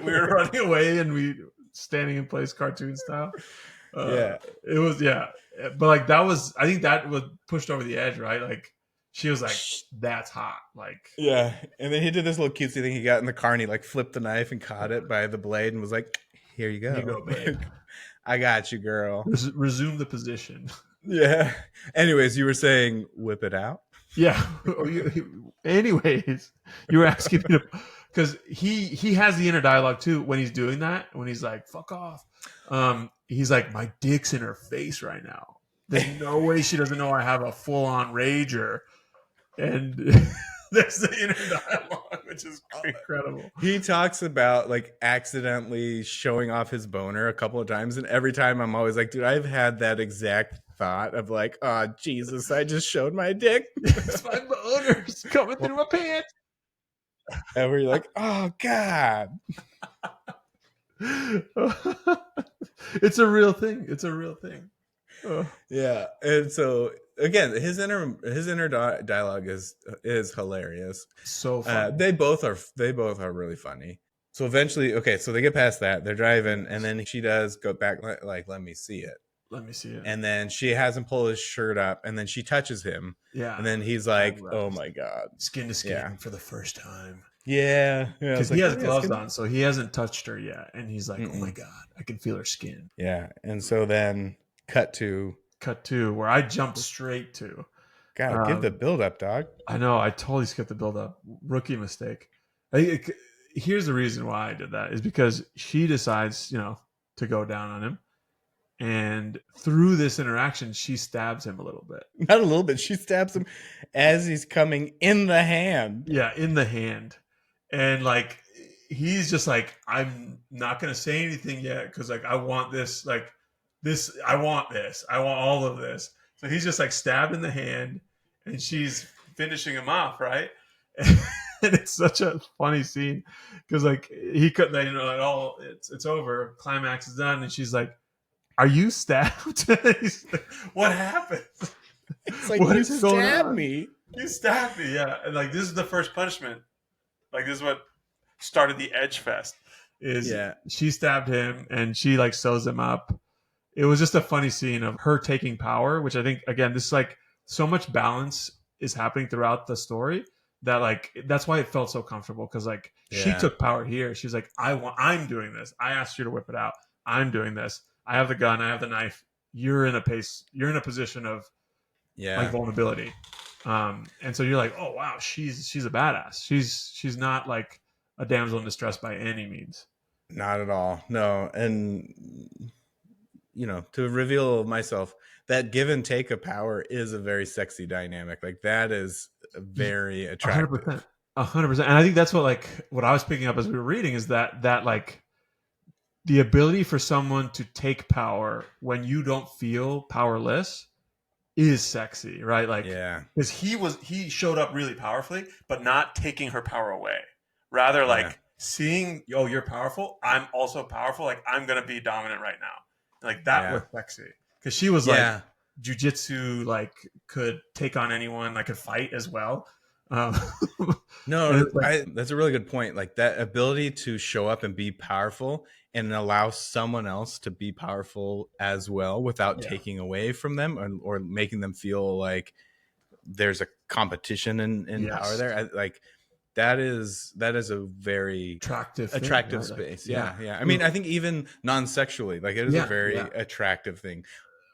[SPEAKER 1] we were running away and we standing in place cartoon style.
[SPEAKER 2] Yeah.
[SPEAKER 1] It was but like that was I think that was pushed over the edge, right? Like she was like, "That's hot." Like
[SPEAKER 2] Yeah. And then he did this little cutesy thing. He got in the car and he like flipped the knife and caught it by the blade and was like, here you
[SPEAKER 1] here you
[SPEAKER 2] go.
[SPEAKER 1] go, babe.
[SPEAKER 2] Like, I got you, girl.
[SPEAKER 1] Resume the position.
[SPEAKER 2] Yeah. Anyways, you were saying whip it out.
[SPEAKER 1] Yeah. Anyways, you were asking me to, because he has the inner dialogue too when he's doing that. When he's like, "Fuck off," he's like, "My dick's in her face right now. There's no way she doesn't know I have a full on rager." And there's the inner dialogue, which is incredible.
[SPEAKER 2] He talks about like accidentally showing off his boner a couple of times, and every time I'm always like, dude, I've had that exact thought of like, oh Jesus, I just showed my dick.
[SPEAKER 1] It's my boner's coming through my pants.
[SPEAKER 2] And we're like, oh God.
[SPEAKER 1] It's a real thing. It's a real thing. Oh,
[SPEAKER 2] Yeah. And so again, his inner dialogue is hilarious.
[SPEAKER 1] so funny.
[SPEAKER 2] They both are really funny. So eventually, okay, so they get past that. They're driving, and then she does go back like, let me see it.
[SPEAKER 1] Let me see it.
[SPEAKER 2] And then she has him pull his shirt up, and then she touches him,
[SPEAKER 1] Yeah.
[SPEAKER 2] and then he's
[SPEAKER 1] I
[SPEAKER 2] like,
[SPEAKER 1] love
[SPEAKER 2] "Oh
[SPEAKER 1] this.
[SPEAKER 2] my God."
[SPEAKER 1] Skin to skin
[SPEAKER 2] Yeah.
[SPEAKER 1] for the first time.
[SPEAKER 2] Yeah. Yeah. I
[SPEAKER 1] Because
[SPEAKER 2] was
[SPEAKER 1] he
[SPEAKER 2] like,
[SPEAKER 1] has
[SPEAKER 2] "Oh, yeah,
[SPEAKER 1] gloves
[SPEAKER 2] skin-"
[SPEAKER 1] on, so he hasn't touched her yet. And he's like, "Oh my
[SPEAKER 2] Mm-mm.
[SPEAKER 1] God, I can feel her skin."
[SPEAKER 2] Yeah. And so then cut to,
[SPEAKER 1] Cut to where I jumped straight to.
[SPEAKER 2] God, give the
[SPEAKER 1] Um,
[SPEAKER 2] build up, dog.
[SPEAKER 1] I know I totally skipped the build up. Rookie mistake. I, Here's the reason why I did that is because she decides, to go down on him. And through this interaction, she stabs him a little bit.
[SPEAKER 2] Not a little bit. She stabs him as he's coming in the hand.
[SPEAKER 1] Yeah, in the hand. And like he's just like, I'm not gonna say anything yet because like I want this, like this, I want this, I want all of this. So he's just like stabbed in the hand, and she's finishing him off, right? And it's such a funny scene because like he couldn't, at all. It's over. Climax is done, and she's like, "Are you stabbed?" He's like, what happened?
[SPEAKER 2] It's like,
[SPEAKER 1] What
[SPEAKER 2] you
[SPEAKER 1] is going
[SPEAKER 2] stabbed
[SPEAKER 1] on?
[SPEAKER 2] me.
[SPEAKER 1] You stabbed me, yeah. And like this is the first punishment. Like this is what started the edge fest. Is
[SPEAKER 2] Yeah.
[SPEAKER 1] she stabbed him and she like sews him up. It was just a funny scene of her taking power, which I think again, this is like so much balance is happening throughout the story that like that's why it felt so comfortable because like she
[SPEAKER 2] Yeah.
[SPEAKER 1] took power here. She was like, I'm doing this. I asked you to whip it out. I'm doing this. I have the gun. I have the knife. You're in a position of like
[SPEAKER 2] Yeah.
[SPEAKER 1] vulnerability. And so you're like, oh wow, she's a badass. She's not like a damsel in distress by any means.
[SPEAKER 2] Not at all. No. And, to reveal myself, that give and take of power is a very sexy dynamic. Like, that is very
[SPEAKER 1] 100%,
[SPEAKER 2] attractive.
[SPEAKER 1] 100%. And I think that's what I was picking up as we were reading is that like the ability for someone to take power when you don't feel powerless is sexy, right? Like
[SPEAKER 2] Yeah.
[SPEAKER 1] because he showed up really powerfully, but not taking her power away. Rather,
[SPEAKER 2] Yeah.
[SPEAKER 1] like seeing, oh, you're powerful. I'm also powerful. Like I'm gonna be dominant right now. Like that was
[SPEAKER 2] Yeah.
[SPEAKER 1] sexy because she was like
[SPEAKER 2] Yeah.
[SPEAKER 1] jujitsu, like could take on anyone, like could fight as well. Um, and
[SPEAKER 2] No,
[SPEAKER 1] it's like
[SPEAKER 2] that's a really good point. Like, that ability to show up and be powerful and allow someone else to be powerful as well without
[SPEAKER 1] yeah,
[SPEAKER 2] taking away from them, or making them feel like there's a competition in power
[SPEAKER 1] yes,
[SPEAKER 2] there. Like, that is a very
[SPEAKER 1] attractive thing,
[SPEAKER 2] attractive
[SPEAKER 1] right? Like
[SPEAKER 2] space.
[SPEAKER 1] yeah,
[SPEAKER 2] Yeah, yeah. I mean, I think even non-sexually, like, it is a
[SPEAKER 1] yeah,
[SPEAKER 2] very
[SPEAKER 1] yeah,
[SPEAKER 2] attractive thing.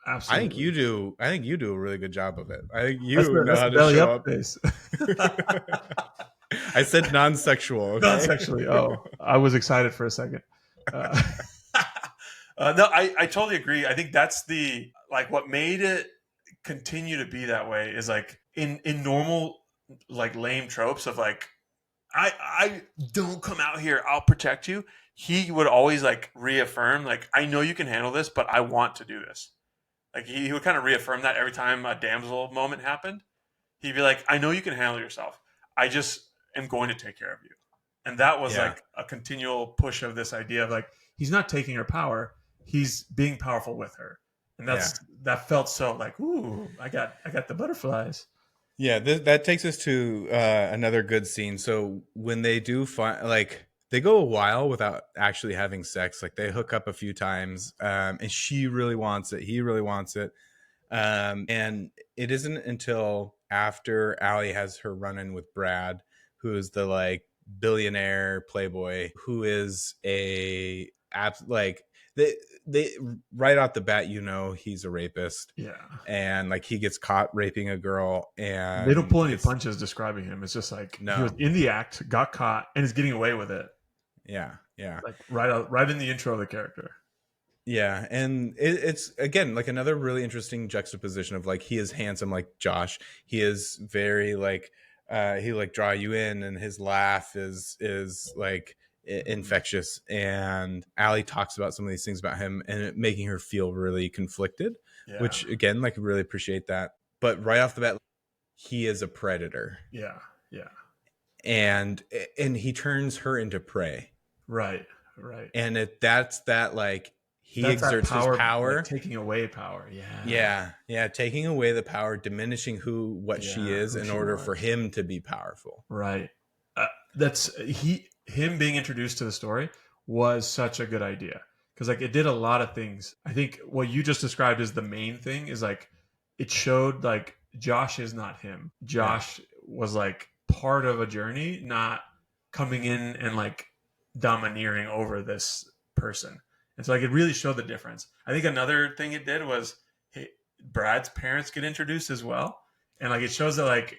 [SPEAKER 2] I think
[SPEAKER 1] absolutely.
[SPEAKER 2] you do. I think you do a really good job of it. I think
[SPEAKER 1] That's
[SPEAKER 2] you
[SPEAKER 1] the
[SPEAKER 2] know
[SPEAKER 1] that's
[SPEAKER 2] how
[SPEAKER 1] the
[SPEAKER 2] to
[SPEAKER 1] belly
[SPEAKER 2] show
[SPEAKER 1] up
[SPEAKER 2] up.
[SPEAKER 1] face.
[SPEAKER 2] I said non-sexual.
[SPEAKER 1] Not
[SPEAKER 2] Okay.
[SPEAKER 1] sexually. Oh, I was excited for a second. Uh, no, I totally agree. I think that's the like what made it continue to be that way is like in normal like lame tropes of like I don't come out here. I'll protect you. He would always like reaffirm like I know you can handle this, but I want to do this. Like he would kind of reaffirm that every time a damsel moment happened. He'd be like, I know you can handle yourself. I just am going to take care of you. And that was
[SPEAKER 2] Yeah.
[SPEAKER 1] like a continual push of this idea of like, he's not taking her power, he's being powerful with her. And
[SPEAKER 2] Yeah.
[SPEAKER 1] that felt so like, ooh, I got the butterflies.
[SPEAKER 2] Yeah, that takes us to another good scene. So when they do find, like, they go a while without actually having sex. Like, they hook up a few times, and she really wants it. He really wants it. And it isn't until after Allie has her run-in with Brad, who is the like billionaire playboy, who is like they right off the bat, he's a rapist,
[SPEAKER 1] Yeah.
[SPEAKER 2] and like he gets caught raping a girl,
[SPEAKER 1] They don't
[SPEAKER 2] and
[SPEAKER 1] pull any
[SPEAKER 2] it's
[SPEAKER 1] punches describing him. It's just like he was
[SPEAKER 2] no,
[SPEAKER 1] in the act, got caught, and is getting away with it.
[SPEAKER 2] yeah, yeah.
[SPEAKER 1] Like right in the intro of the character.
[SPEAKER 2] Yeah, and it's again like another really interesting juxtaposition of like he is handsome like Josh. He is very like he like draw you in, and his laugh is like infectious. And Allie talks about some of these things about him, and it making her feel really conflicted,
[SPEAKER 1] Yeah.
[SPEAKER 2] which again like really appreciate that. But right off the bat, he is a predator,
[SPEAKER 1] Yeah. Yeah.
[SPEAKER 2] and he turns her into prey,
[SPEAKER 1] Right. Right.
[SPEAKER 2] and that's that like he
[SPEAKER 1] That's that
[SPEAKER 2] exerts his
[SPEAKER 1] power, like
[SPEAKER 2] power.
[SPEAKER 1] taking away power. Yeah.
[SPEAKER 2] Yeah, yeah, taking away the power, diminishing what she
[SPEAKER 1] Yeah.
[SPEAKER 2] is
[SPEAKER 1] Who
[SPEAKER 2] in
[SPEAKER 1] she
[SPEAKER 2] order
[SPEAKER 1] was.
[SPEAKER 2] for him to be powerful.
[SPEAKER 1] Right. That's him being introduced to the story was such a good idea because like it did a lot of things. I think what you just described as the main thing is like it showed like Josh is not him.
[SPEAKER 2] Yeah.
[SPEAKER 1] Josh was like part of a journey, not coming in and like domineering over this person. And so like it really showed the difference. I think another thing it did was hey, Brad's parents get introduced as well. And like it shows that like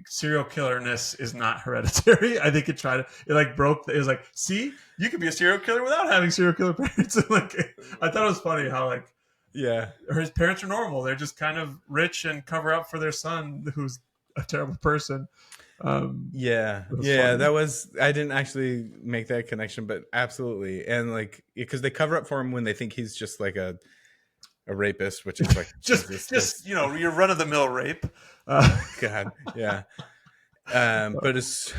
[SPEAKER 1] serial killerness is not hereditary. I think it tried to, it like broke, it was like, see, you could be a serial killer without having serial killer parents. Like, I thought it was funny how like
[SPEAKER 2] Yeah.
[SPEAKER 1] his parents are normal. They're just kind of rich and cover up for their son who's a terrible person.
[SPEAKER 2] Yeah. Yeah.
[SPEAKER 1] Funny.
[SPEAKER 2] That was, I didn't actually make that connection, but absolutely. And like, because they cover up for him when they think he's just like a rapist, which is like, Jesus,
[SPEAKER 1] just, you know, your run of the mill rape.
[SPEAKER 2] God. Yeah. But as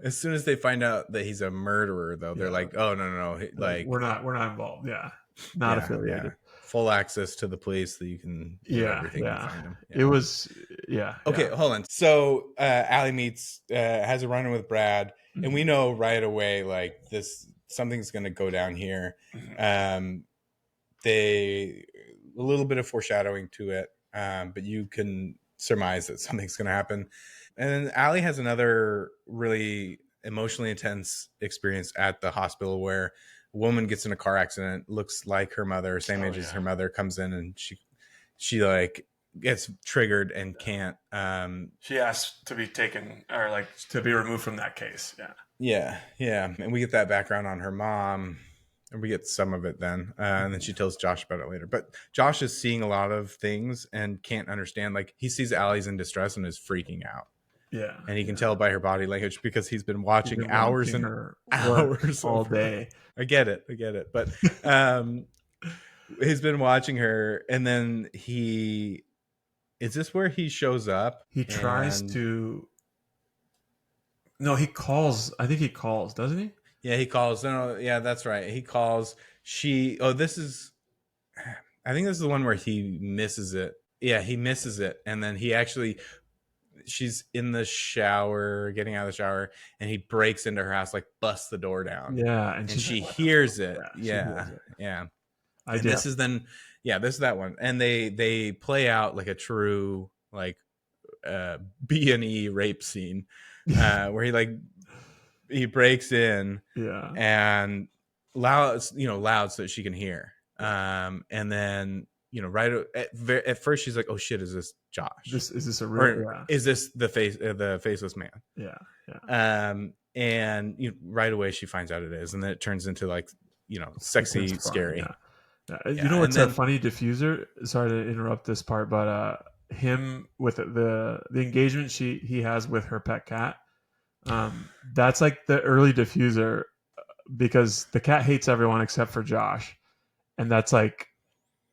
[SPEAKER 2] soon as they find out that he's a murderer, though, they're like, "Oh no, like
[SPEAKER 1] we're not involved." Yeah, not
[SPEAKER 2] yeah,
[SPEAKER 1] affiliated.
[SPEAKER 2] yeah. Full access to the police that you can do everything to find him." Yeah.
[SPEAKER 1] It was, yeah.
[SPEAKER 2] Okay, hold on. So Allie meets has a run-in with Brad, and we know right away like something's going to go down here. They a little bit of foreshadowing to it, but you can surmise that something's going to happen. And then Allie has another really emotionally intense experience at the hospital where a woman gets in a car accident, looks like her mother, same age as her mother, comes in, and she like gets triggered and can't.
[SPEAKER 1] She asked to be taken or like to be removed from that case.
[SPEAKER 2] Yeah. And we get that background on her mom. And we get some of it then. And then she tells Josh about it later. But Josh is seeing a lot of things and can't understand. Like he sees Allie's in distress and is freaking out.
[SPEAKER 1] Yeah.
[SPEAKER 2] And he can tell by her body language because he's been watching hours and hours
[SPEAKER 1] all day.
[SPEAKER 2] I get it. But he's been watching her, and then is this where he shows up?
[SPEAKER 1] He tries to. No, he calls. I think he calls, doesn't he?
[SPEAKER 2] Yeah, he calls. No, yeah, that's right. He calls. This is. I think this is the one where he misses it. Yeah, he misses it, and then he actually. She's in the shower, getting out of the shower, and he breaks into her house, like busts the door down.
[SPEAKER 1] Yeah,
[SPEAKER 2] and she like, hears it. Yeah. This is that one, and they play out like a true like B&E rape scene, where he breaks in, and loud so that she can hear, and then right at first she's like, "Oh shit, is this Josh?
[SPEAKER 1] Is this a real?
[SPEAKER 2] Is this the faceless man?"
[SPEAKER 1] Yeah.
[SPEAKER 2] And right away she finds out it is, and then it turns into like sexy, scary.
[SPEAKER 1] You know what's a funny diffuser? Sorry to interrupt this part, but him with the engagement he has with her pet cat. That's like the early diffuser because the cat hates everyone except for Josh, and that's like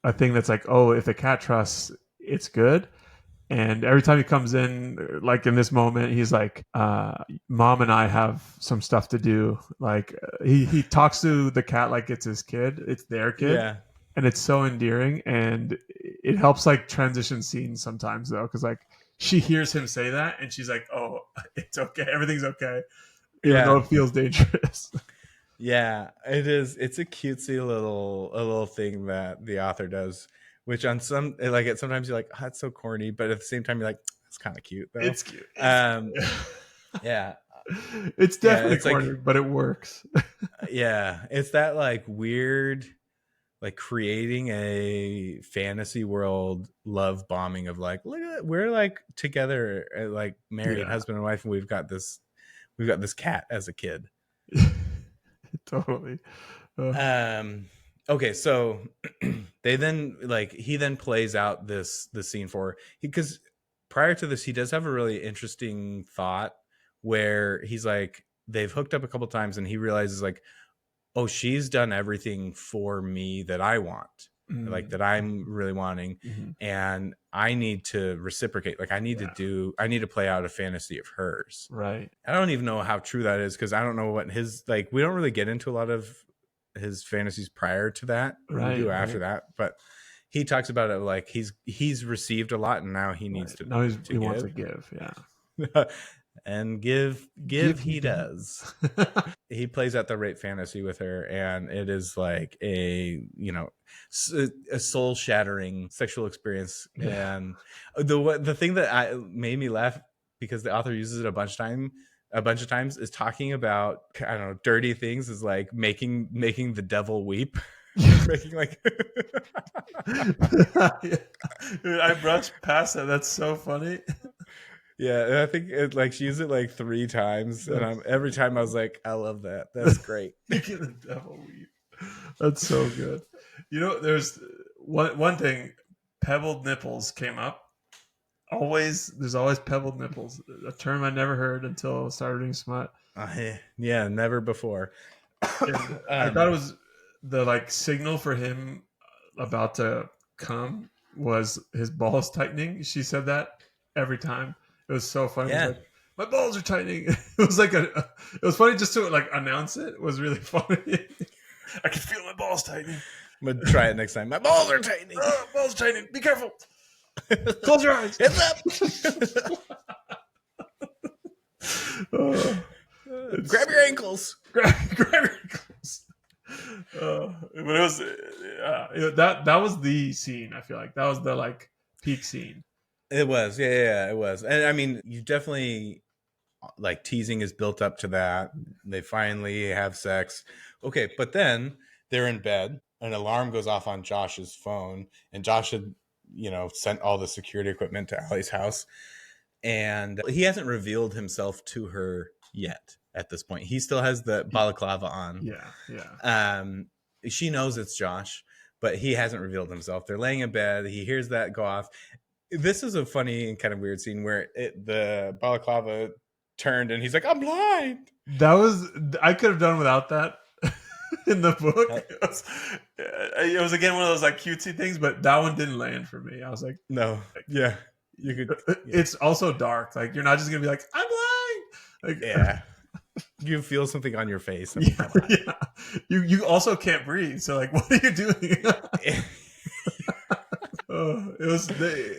[SPEAKER 1] a thing that's like, oh, if the cat trusts, it's good. And every time he comes in, like in this moment, he's like, "Mom and I have some stuff to do." Like he talks to the cat like it's his kid, it's their kid, and it's so endearing. And it helps like transition scenes sometimes though, because like she hears him say that, and she's like, "Oh, it's okay, everything's okay," even though it feels dangerous.
[SPEAKER 2] Yeah, it is. It's a cutesy little thing that the author does. Which on some sometimes you're like, oh, that's so corny, but at the same time you're like, it's kind of cute though.
[SPEAKER 1] It's cute.
[SPEAKER 2] Yeah,
[SPEAKER 1] it's definitely corny, but it works.
[SPEAKER 2] Yeah, it's that like weird like creating a fantasy world love bombing of like, look at it, we're like together, like married
[SPEAKER 1] Yeah.
[SPEAKER 2] husband and wife, and we've got this cat as a kid.
[SPEAKER 1] Totally.
[SPEAKER 2] Um okay, so they then like he then plays out the scene for her, because prior to this he does have a really interesting thought where he's like, they've hooked up a couple times and he realizes like, oh, she's done everything for me that I want, like that I'm really wanting,
[SPEAKER 1] Mm-hmm.
[SPEAKER 2] and I need to reciprocate. Like
[SPEAKER 1] Yeah.
[SPEAKER 2] I need to play out a fantasy of hers.
[SPEAKER 1] Right.
[SPEAKER 2] I don't even know how true that is, because I don't know what his, like, we don't really get into a lot of his fantasies prior to that. We
[SPEAKER 1] Right.
[SPEAKER 2] do after
[SPEAKER 1] Right.
[SPEAKER 2] that, but he talks about it like he's received a lot and now he needs
[SPEAKER 1] Right. Now
[SPEAKER 2] to
[SPEAKER 1] he wants to
[SPEAKER 2] give.
[SPEAKER 1] give. Yeah.
[SPEAKER 2] And give
[SPEAKER 1] Give he
[SPEAKER 2] he
[SPEAKER 1] does.
[SPEAKER 2] does. He plays out the rape fantasy with her, and it is like a, you know, a soul shattering sexual experience.
[SPEAKER 1] Yeah.
[SPEAKER 2] And the thing that made me laugh, because the author uses it a bunch of times, is talking about, I don't know, dirty things, is like making the devil weep. Making like
[SPEAKER 1] Yeah. Dude, I brushed past that. That's so funny.
[SPEAKER 2] yeah, and I think it, like, she used it like 3 times, and
[SPEAKER 1] That's
[SPEAKER 2] I'm every time I was like, I love that. That's great.
[SPEAKER 1] making the devil weep. That's so good. You know, there's one thing. Pebbled nipples came up. There's always pebbled nipples. A term I never heard until I started reading Smut.
[SPEAKER 2] Yeah, never before.
[SPEAKER 1] And I thought it was the like signal for him about to come was his balls tightening. She said that every time. It was so funny. It was
[SPEAKER 2] Yeah,
[SPEAKER 1] like, my balls are tightening. It was like it was funny just to like announce it. It was really funny. I can feel my balls tightening.
[SPEAKER 2] I'm gonna try it next time. My balls are tightening.
[SPEAKER 1] Oh, balls tightening. Be careful. Close your eyes.
[SPEAKER 2] Heads up.
[SPEAKER 1] Oh,
[SPEAKER 2] Grab your ankles.
[SPEAKER 1] grab your ankles. But it was that was the scene. I feel like that was the like peak scene.
[SPEAKER 2] It was, yeah, it was. And I mean, you definitely, like, teasing is built up to that. They finally have sex. Okay, but then they're in bed. An alarm goes off on Josh's phone, and Josh had, you know, sent all the security equipment to Allie's house, and he hasn't revealed himself to her yet. At this point, he still has the balaclava on.
[SPEAKER 1] Yeah, yeah.
[SPEAKER 2] She knows it's Josh, but he hasn't revealed himself. They're laying in bed. He hears that go off. This is a funny and kind of weird scene where the balaclava turned and he's like, I'm blind.
[SPEAKER 1] That was I could have done without that in the book. It was again one of those like cutesy things, but that one didn't land for me. I was like,
[SPEAKER 2] no, yeah, you could. Yeah.
[SPEAKER 1] It's also dark. Like you're not just gonna be like, I'm blind. Like,
[SPEAKER 2] yeah, you feel something on your face.
[SPEAKER 1] Yeah, yeah. You also can't breathe. So like, what are you doing? It was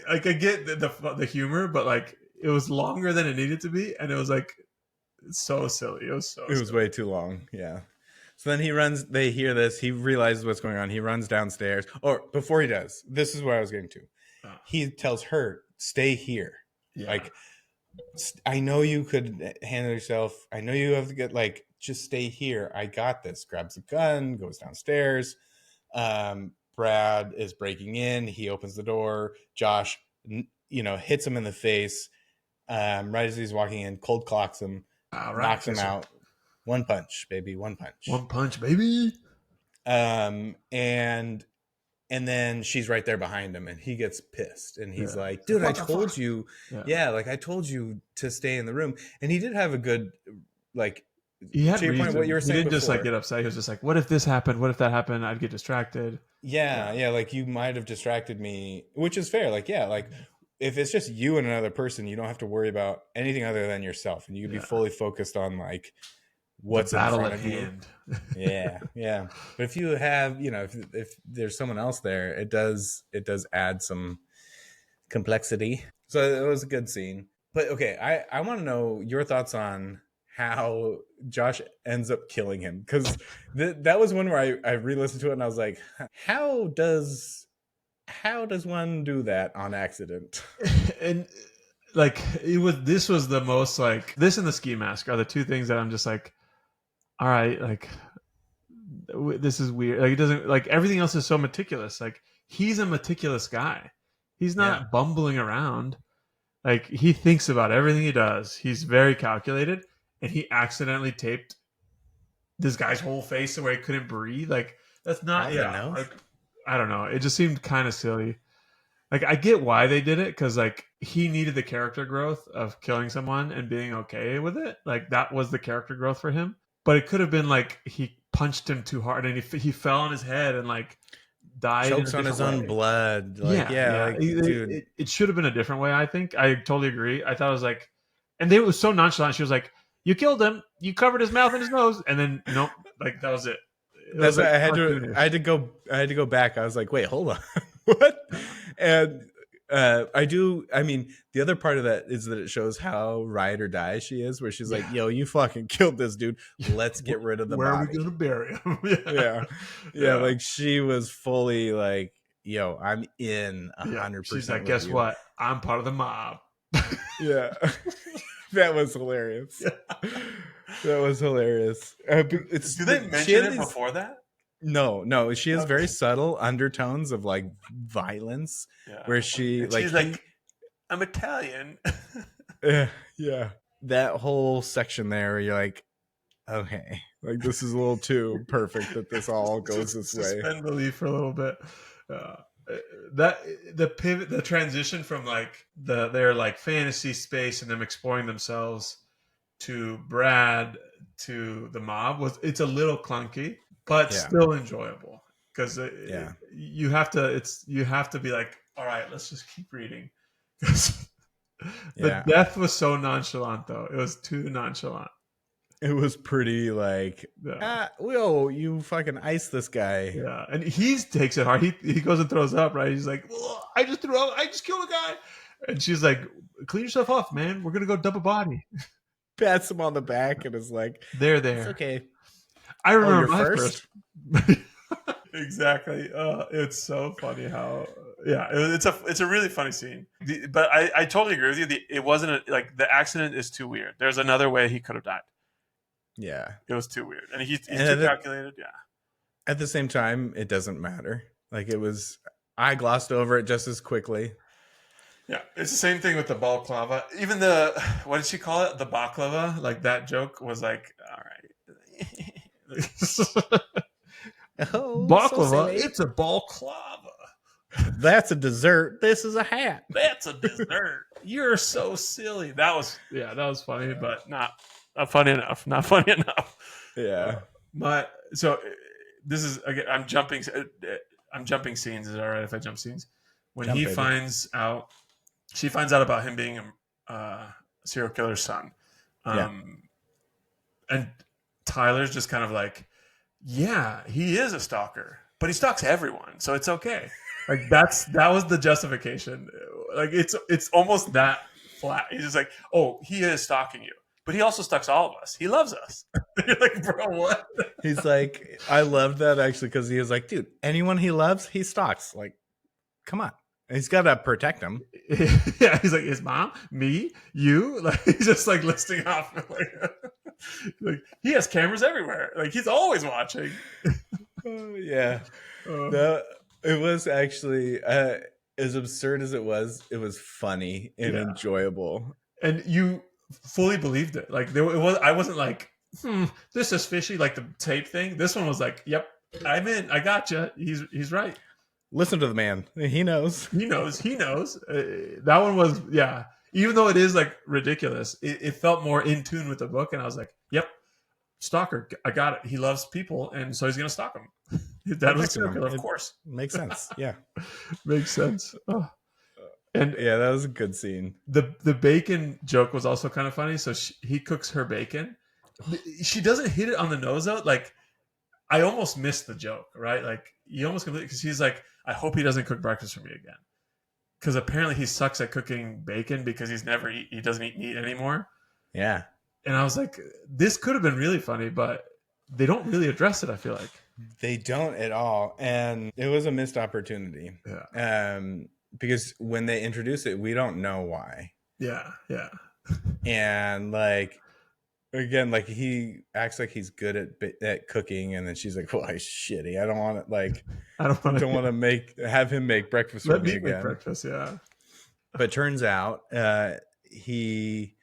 [SPEAKER 1] like I get the humor, but like it was longer than it needed to be, and it was like so silly. It was so.
[SPEAKER 2] It was way too long. Yeah. So then he runs. They hear this. He realizes what's going on. He runs downstairs. Or before he does, this is where I was getting to. He tells her, "Stay here." Yeah. Like, I know you could handle yourself. I know you have to get, like, just stay here. I got this. Grabs a gun, goes downstairs. Brad is breaking in. He opens the door. Josh, you know, hits him in the face. Right as he's walking in, cold clocks him, knocks him out. One punch, baby. One punch.
[SPEAKER 1] One punch, baby.
[SPEAKER 2] And then she's right there behind him, and he gets pissed, and he's like, "Dude, I told you, like I told you to stay in the room." And he did have a good, like,
[SPEAKER 1] he had
[SPEAKER 2] to your point, what you were saying.
[SPEAKER 1] He didn't just like get upset. He was just like, "What if this happened? What if that happened? I'd get distracted."
[SPEAKER 2] Yeah, like, you might have distracted me, which is fair. Like, yeah, like, if it's just you and another person, you don't have to worry about anything other than yourself, and you can be fully focused on like what's in front of you. Yeah. But if you have, you know, if there's someone else there, it does add some complexity. So it was a good scene. But okay, I want to know your thoughts on how Josh ends up killing him, because that was one where I re-listened to it and I was like, how does one do that on accident?
[SPEAKER 1] And like this was the most, like, this and the ski mask are the two things that I'm just like, all right, like, this is weird. Like, it doesn't, like, everything else is so meticulous. Like, he's a meticulous guy. He's
[SPEAKER 2] Yeah.
[SPEAKER 1] not bumbling around. Like, he thinks about everything he does. He's very calculated, and he accidentally taped this guy's whole face to where he couldn't breathe. Like, that's not,
[SPEAKER 2] Probably a
[SPEAKER 1] yeah.
[SPEAKER 2] nose.
[SPEAKER 1] Like, I don't know. It just seemed kind of silly. Like, I get why they did it, because like he needed the character growth of killing someone and being okay with it. Like, that was the character growth for him. But it could have been like he punched him too hard and he fell on his head and like died in a
[SPEAKER 2] Chokes on his
[SPEAKER 1] different
[SPEAKER 2] own
[SPEAKER 1] way.
[SPEAKER 2] blood. Like,
[SPEAKER 1] Yeah,
[SPEAKER 2] yeah,
[SPEAKER 1] yeah.
[SPEAKER 2] like, dude.
[SPEAKER 1] It should have been a different way. I think I totally agree. I thought it was like, and they were so nonchalant. She was like, "You killed him. You covered his mouth and his nose," and then nope, like that was it. It
[SPEAKER 2] That's
[SPEAKER 1] was
[SPEAKER 2] why
[SPEAKER 1] like
[SPEAKER 2] I had to.
[SPEAKER 1] cartoonish.
[SPEAKER 2] I had to go back. I was like, wait, hold on, what? And I do. I mean, the other part of that is that it shows how ride or die she is, where she's like,
[SPEAKER 1] Yeah.
[SPEAKER 2] "Yo, you fucking killed this dude. Let's get rid of the
[SPEAKER 1] Where are we
[SPEAKER 2] body."
[SPEAKER 1] gonna bury him?
[SPEAKER 2] Yeah, yeah.
[SPEAKER 1] Yeah.
[SPEAKER 2] Like, she was fully like, "Yo, I'm in
[SPEAKER 1] Yeah. She's
[SPEAKER 2] 100%
[SPEAKER 1] like,
[SPEAKER 2] with
[SPEAKER 1] guess
[SPEAKER 2] you."
[SPEAKER 1] what? I'm part of the mob.
[SPEAKER 2] Yeah, that was hilarious.
[SPEAKER 1] Yeah.
[SPEAKER 2] That was hilarious. It's
[SPEAKER 1] Do they
[SPEAKER 2] she
[SPEAKER 1] mention
[SPEAKER 2] had
[SPEAKER 1] it
[SPEAKER 2] these.
[SPEAKER 1] before that?
[SPEAKER 2] No, she has very
[SPEAKER 1] Okay.
[SPEAKER 2] subtle undertones of like violence,
[SPEAKER 1] Yeah.
[SPEAKER 2] where she
[SPEAKER 1] And
[SPEAKER 2] like
[SPEAKER 1] she's like, I'm Italian.
[SPEAKER 2] yeah, that whole section there where you're like, okay, like, this is a little too perfect that this all goes
[SPEAKER 1] Just
[SPEAKER 2] this way.
[SPEAKER 1] suspend belief for a little bit. Uh, that the pivot, the transition from like their like fantasy space and them exploring themselves to Brad to the mob was, it's a little clunky, but
[SPEAKER 2] Yeah,
[SPEAKER 1] still enjoyable, because
[SPEAKER 2] yeah,
[SPEAKER 1] you have to be like, all right, let's just keep reading. The
[SPEAKER 2] yeah.
[SPEAKER 1] death was so nonchalant, though. It was too nonchalant.
[SPEAKER 2] It was pretty like,
[SPEAKER 1] Yeah.
[SPEAKER 2] whoa, you fucking ice this guy.
[SPEAKER 1] Yeah, and he takes it hard. He goes and throws up. Right? He's like, I just threw up. I just killed a guy. And she's like, clean yourself off, man. We're gonna go dump a body.
[SPEAKER 2] Pats him on the back and is like,
[SPEAKER 1] They're
[SPEAKER 2] it's
[SPEAKER 1] there.
[SPEAKER 2] okay.
[SPEAKER 1] I
[SPEAKER 2] Oh, you're
[SPEAKER 1] remember my
[SPEAKER 2] first?
[SPEAKER 1] first. Exactly. It's so funny how, yeah, it's a really funny scene. But I totally agree with you. It wasn't like, the accident is too weird. There's another way he could have died.
[SPEAKER 2] Yeah.
[SPEAKER 1] It was too weird, and he's
[SPEAKER 2] And
[SPEAKER 1] too calculated. Yeah.
[SPEAKER 2] at the same time, it doesn't matter. Like, it was, I glossed over it just as quickly.
[SPEAKER 1] Yeah, it's the same thing with the balklava. Even the, what did she call it? The baklava. Like, that joke was like, all right,
[SPEAKER 2] Oh, so
[SPEAKER 1] baklava.
[SPEAKER 2] silly.
[SPEAKER 1] It's a balklava.
[SPEAKER 2] That's a dessert. This is a hat.
[SPEAKER 1] That's a dessert. You're so silly. That was funny, but not funny enough. Not funny enough.
[SPEAKER 2] Yeah.
[SPEAKER 1] This is, again, I'm jumping scenes. Is it all right if I jump scenes? When
[SPEAKER 2] Jump,
[SPEAKER 1] he
[SPEAKER 2] baby.
[SPEAKER 1] she finds out about him being a serial killer's son.
[SPEAKER 2] Yeah.
[SPEAKER 1] And Tyler's just kind of like, yeah, he is a stalker, but he stalks everyone, so it's okay. Like, that was the justification. Like, it's almost that flat. He's just like, oh, he is stalking you, but he also stalks all of us. He loves us. You're like, bro, what?
[SPEAKER 2] He's like, I loved that actually, because he was like, dude, anyone he loves, he stalks. Like, come on. He's got to protect him.
[SPEAKER 1] Yeah, he's like, his mom, me, you. Like, he's just like listing off. Like, he has cameras everywhere. Like, he's always watching.
[SPEAKER 2] Yeah. It was actually, as absurd as it was funny and
[SPEAKER 1] Yeah.
[SPEAKER 2] enjoyable.
[SPEAKER 1] And you fully believed it. Like, it was. I wasn't like, this is fishy. Like the tape thing. This one was like, yep, I'm in. I gotcha. He's right.
[SPEAKER 2] Listen to the man. He knows.
[SPEAKER 1] He knows. He knows. That one was, yeah. Even though it is like ridiculous, it felt more in tune with the book, and I was like, yep, stalker. I got it. He loves people, and so he's gonna stalk them. That was serial killer, of course.
[SPEAKER 2] Makes sense. Yeah.
[SPEAKER 1] Makes sense. Oh. And
[SPEAKER 2] yeah, that was a good scene.
[SPEAKER 1] The bacon joke was also kind of funny. So he cooks her bacon. She doesn't hit it on the nose though. Like, I almost missed the joke, right? Like, you almost completely, because he's like, I hope he doesn't cook breakfast for me again. Because apparently he sucks at cooking bacon because he doesn't eat meat anymore.
[SPEAKER 2] Yeah.
[SPEAKER 1] And I was like, this could have been really funny, but they don't really address it, I feel like.
[SPEAKER 2] They don't at all. And it was a missed opportunity.
[SPEAKER 1] Yeah.
[SPEAKER 2] Because when they introduce it, we don't know why.
[SPEAKER 1] Yeah. Yeah.
[SPEAKER 2] And like, again, like he acts like he's good at cooking, and then she's like, "Well, he's shitty. I don't want to like,
[SPEAKER 1] I don't want
[SPEAKER 2] don't
[SPEAKER 1] to
[SPEAKER 2] want to have him make breakfast for
[SPEAKER 1] let
[SPEAKER 2] me
[SPEAKER 1] me make
[SPEAKER 2] again."
[SPEAKER 1] breakfast. Yeah.
[SPEAKER 2] But turns out, he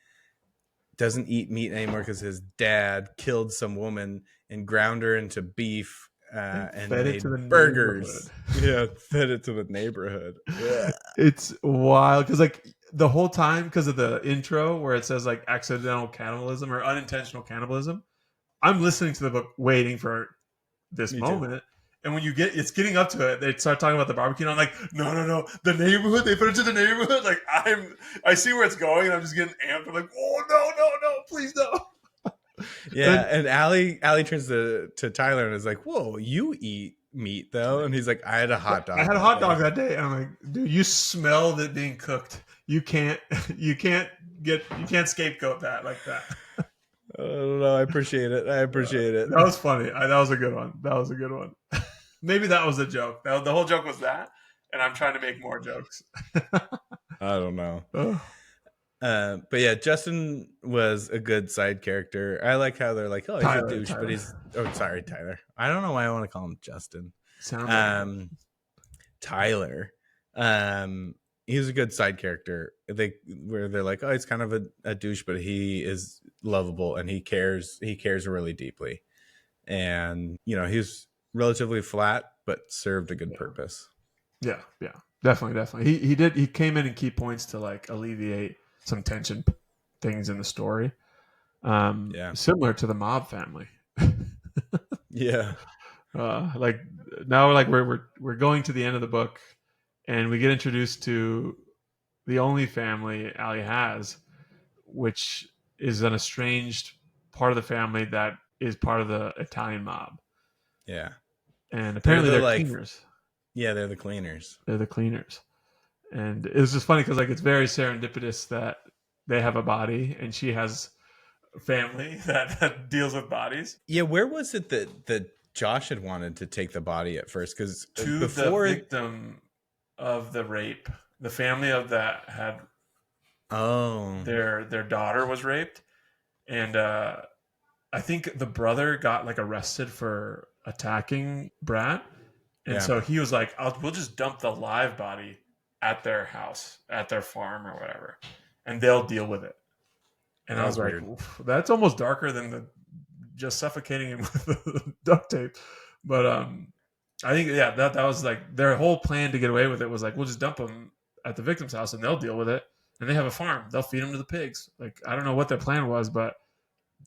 [SPEAKER 2] doesn't eat meat anymore because his dad killed some woman and ground her into beef
[SPEAKER 1] And
[SPEAKER 2] and
[SPEAKER 1] fed it to
[SPEAKER 2] made
[SPEAKER 1] the neighborhood.
[SPEAKER 2] burgers. Yeah, fed it to the neighborhood. Ugh.
[SPEAKER 1] It's wild because like the whole time because of the intro where it says like accidental cannibalism or unintentional cannibalism, I'm listening to the book waiting for this
[SPEAKER 2] Me too.
[SPEAKER 1] moment. And when it's getting up to it, they start talking about the barbecue. And I'm like, no, no, no, the neighborhood. They put it to the neighborhood. Like I see where it's going, and I'm just getting amped. I'm like, oh no, no, no, please no.
[SPEAKER 2] Yeah,
[SPEAKER 1] And
[SPEAKER 2] and Allie turns to Tyler and is like, "Whoa, you eat meat though?" And he's like, "I had a hot
[SPEAKER 1] I
[SPEAKER 2] dog
[SPEAKER 1] had a
[SPEAKER 2] that
[SPEAKER 1] hot
[SPEAKER 2] day."
[SPEAKER 1] dog that day, and I'm like, dude, you smell it being cooked. You can't, you can't you can't scapegoat that like that.
[SPEAKER 2] I don't know. I appreciate it. I appreciate it.
[SPEAKER 1] That was funny. That was a good one. That was a good one. Maybe that was the joke. The whole joke was that, and I'm trying to make more jokes.
[SPEAKER 2] I don't know.
[SPEAKER 1] Oh,
[SPEAKER 2] But yeah, Justin was a good side character. I like how they're like, "Oh, he's a
[SPEAKER 1] Tyler,
[SPEAKER 2] douche," but
[SPEAKER 1] Tyler.
[SPEAKER 2] he's oh, sorry, Tyler. I don't know why I want to call him Justin.
[SPEAKER 1] Sounds like it.
[SPEAKER 2] Um, Tyler. Um, he's a good side character. They're like, "Oh, he's kind of a douche, but he is lovable and he cares. He cares really deeply." And he's relatively flat, but served a good
[SPEAKER 1] Yeah,
[SPEAKER 2] purpose.
[SPEAKER 1] yeah, yeah. Definitely, definitely. He did. He came in key points to like alleviate some tension things in the story.
[SPEAKER 2] Yeah,
[SPEAKER 1] Similar to the mob family.
[SPEAKER 2] yeah,
[SPEAKER 1] Like now, like we're going to the end of the book, and we get introduced to the only family Allie has, which is an estranged part of the family that is part of the Italian mob,
[SPEAKER 2] yeah.
[SPEAKER 1] and
[SPEAKER 2] They're
[SPEAKER 1] apparently
[SPEAKER 2] the
[SPEAKER 1] they're
[SPEAKER 2] like,
[SPEAKER 1] cleaners.
[SPEAKER 2] yeah, they're the cleaners.
[SPEAKER 1] They're the cleaners, and it was just funny because like it's very serendipitous that they have a body and she has a family that deals with bodies.
[SPEAKER 2] Yeah, where was it that Josh had wanted to take the body at first? Because
[SPEAKER 1] To the
[SPEAKER 2] before,
[SPEAKER 1] victim of the rape, the family of that had
[SPEAKER 2] oh,
[SPEAKER 1] their daughter was raped, and I think the brother got like arrested for attacking Brat, and
[SPEAKER 2] yeah,
[SPEAKER 1] so he was like, "We'll just dump the live body at their house, at their farm or whatever, and they'll deal with it." And
[SPEAKER 2] that
[SPEAKER 1] I was
[SPEAKER 2] was
[SPEAKER 1] like,
[SPEAKER 2] weird.
[SPEAKER 1] "Oof, that's almost darker than the just suffocating him with duct tape." But I think yeah, that was like their whole plan to get away with it was like, we'll just dump them at the victim's house and they'll deal with it. And they have a farm; they'll feed them to the pigs. Like I don't know what their plan was, but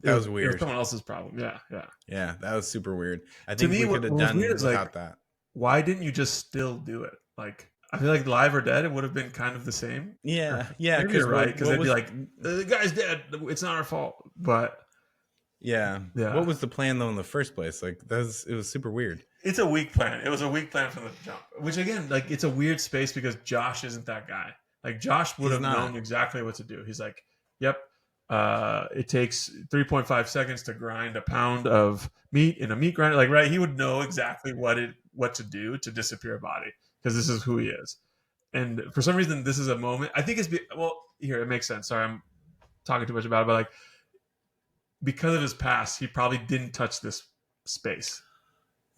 [SPEAKER 2] That was
[SPEAKER 1] it was
[SPEAKER 2] weird.
[SPEAKER 1] someone else's problem. Yeah, yeah.
[SPEAKER 2] Yeah, that was super weird. I
[SPEAKER 1] To
[SPEAKER 2] think
[SPEAKER 1] me,
[SPEAKER 2] we could
[SPEAKER 1] what
[SPEAKER 2] have
[SPEAKER 1] was weird
[SPEAKER 2] done
[SPEAKER 1] is like,
[SPEAKER 2] without that.
[SPEAKER 1] why didn't you just still do it? Like, I feel like live or dead, it would have been kind of the same. Or
[SPEAKER 2] Yeah, yeah,
[SPEAKER 1] maybe
[SPEAKER 2] because
[SPEAKER 1] you're right because
[SPEAKER 2] what
[SPEAKER 1] they'd be
[SPEAKER 2] was
[SPEAKER 1] like, the guy's dead. It's not our fault. But
[SPEAKER 2] yeah, what
[SPEAKER 1] yeah,
[SPEAKER 2] was the plan though in the first place? Like it was super weird.
[SPEAKER 1] it's a weak plan. It was a weak plan from the jump. Which again, like, it's a weird space because Josh isn't that guy. Like Josh would
[SPEAKER 2] He's
[SPEAKER 1] have
[SPEAKER 2] not.
[SPEAKER 1] known exactly what to do. He's like, "Yep, it takes 3.5 seconds to grind a pound of meat in a meat grinder." Like, right, he would know exactly what to do to disappear a body because this is who he is. And for some reason, this is a moment. I think well. Here, it makes sense. Sorry, I'm talking too much about it, but like because of his past, he probably didn't touch this space.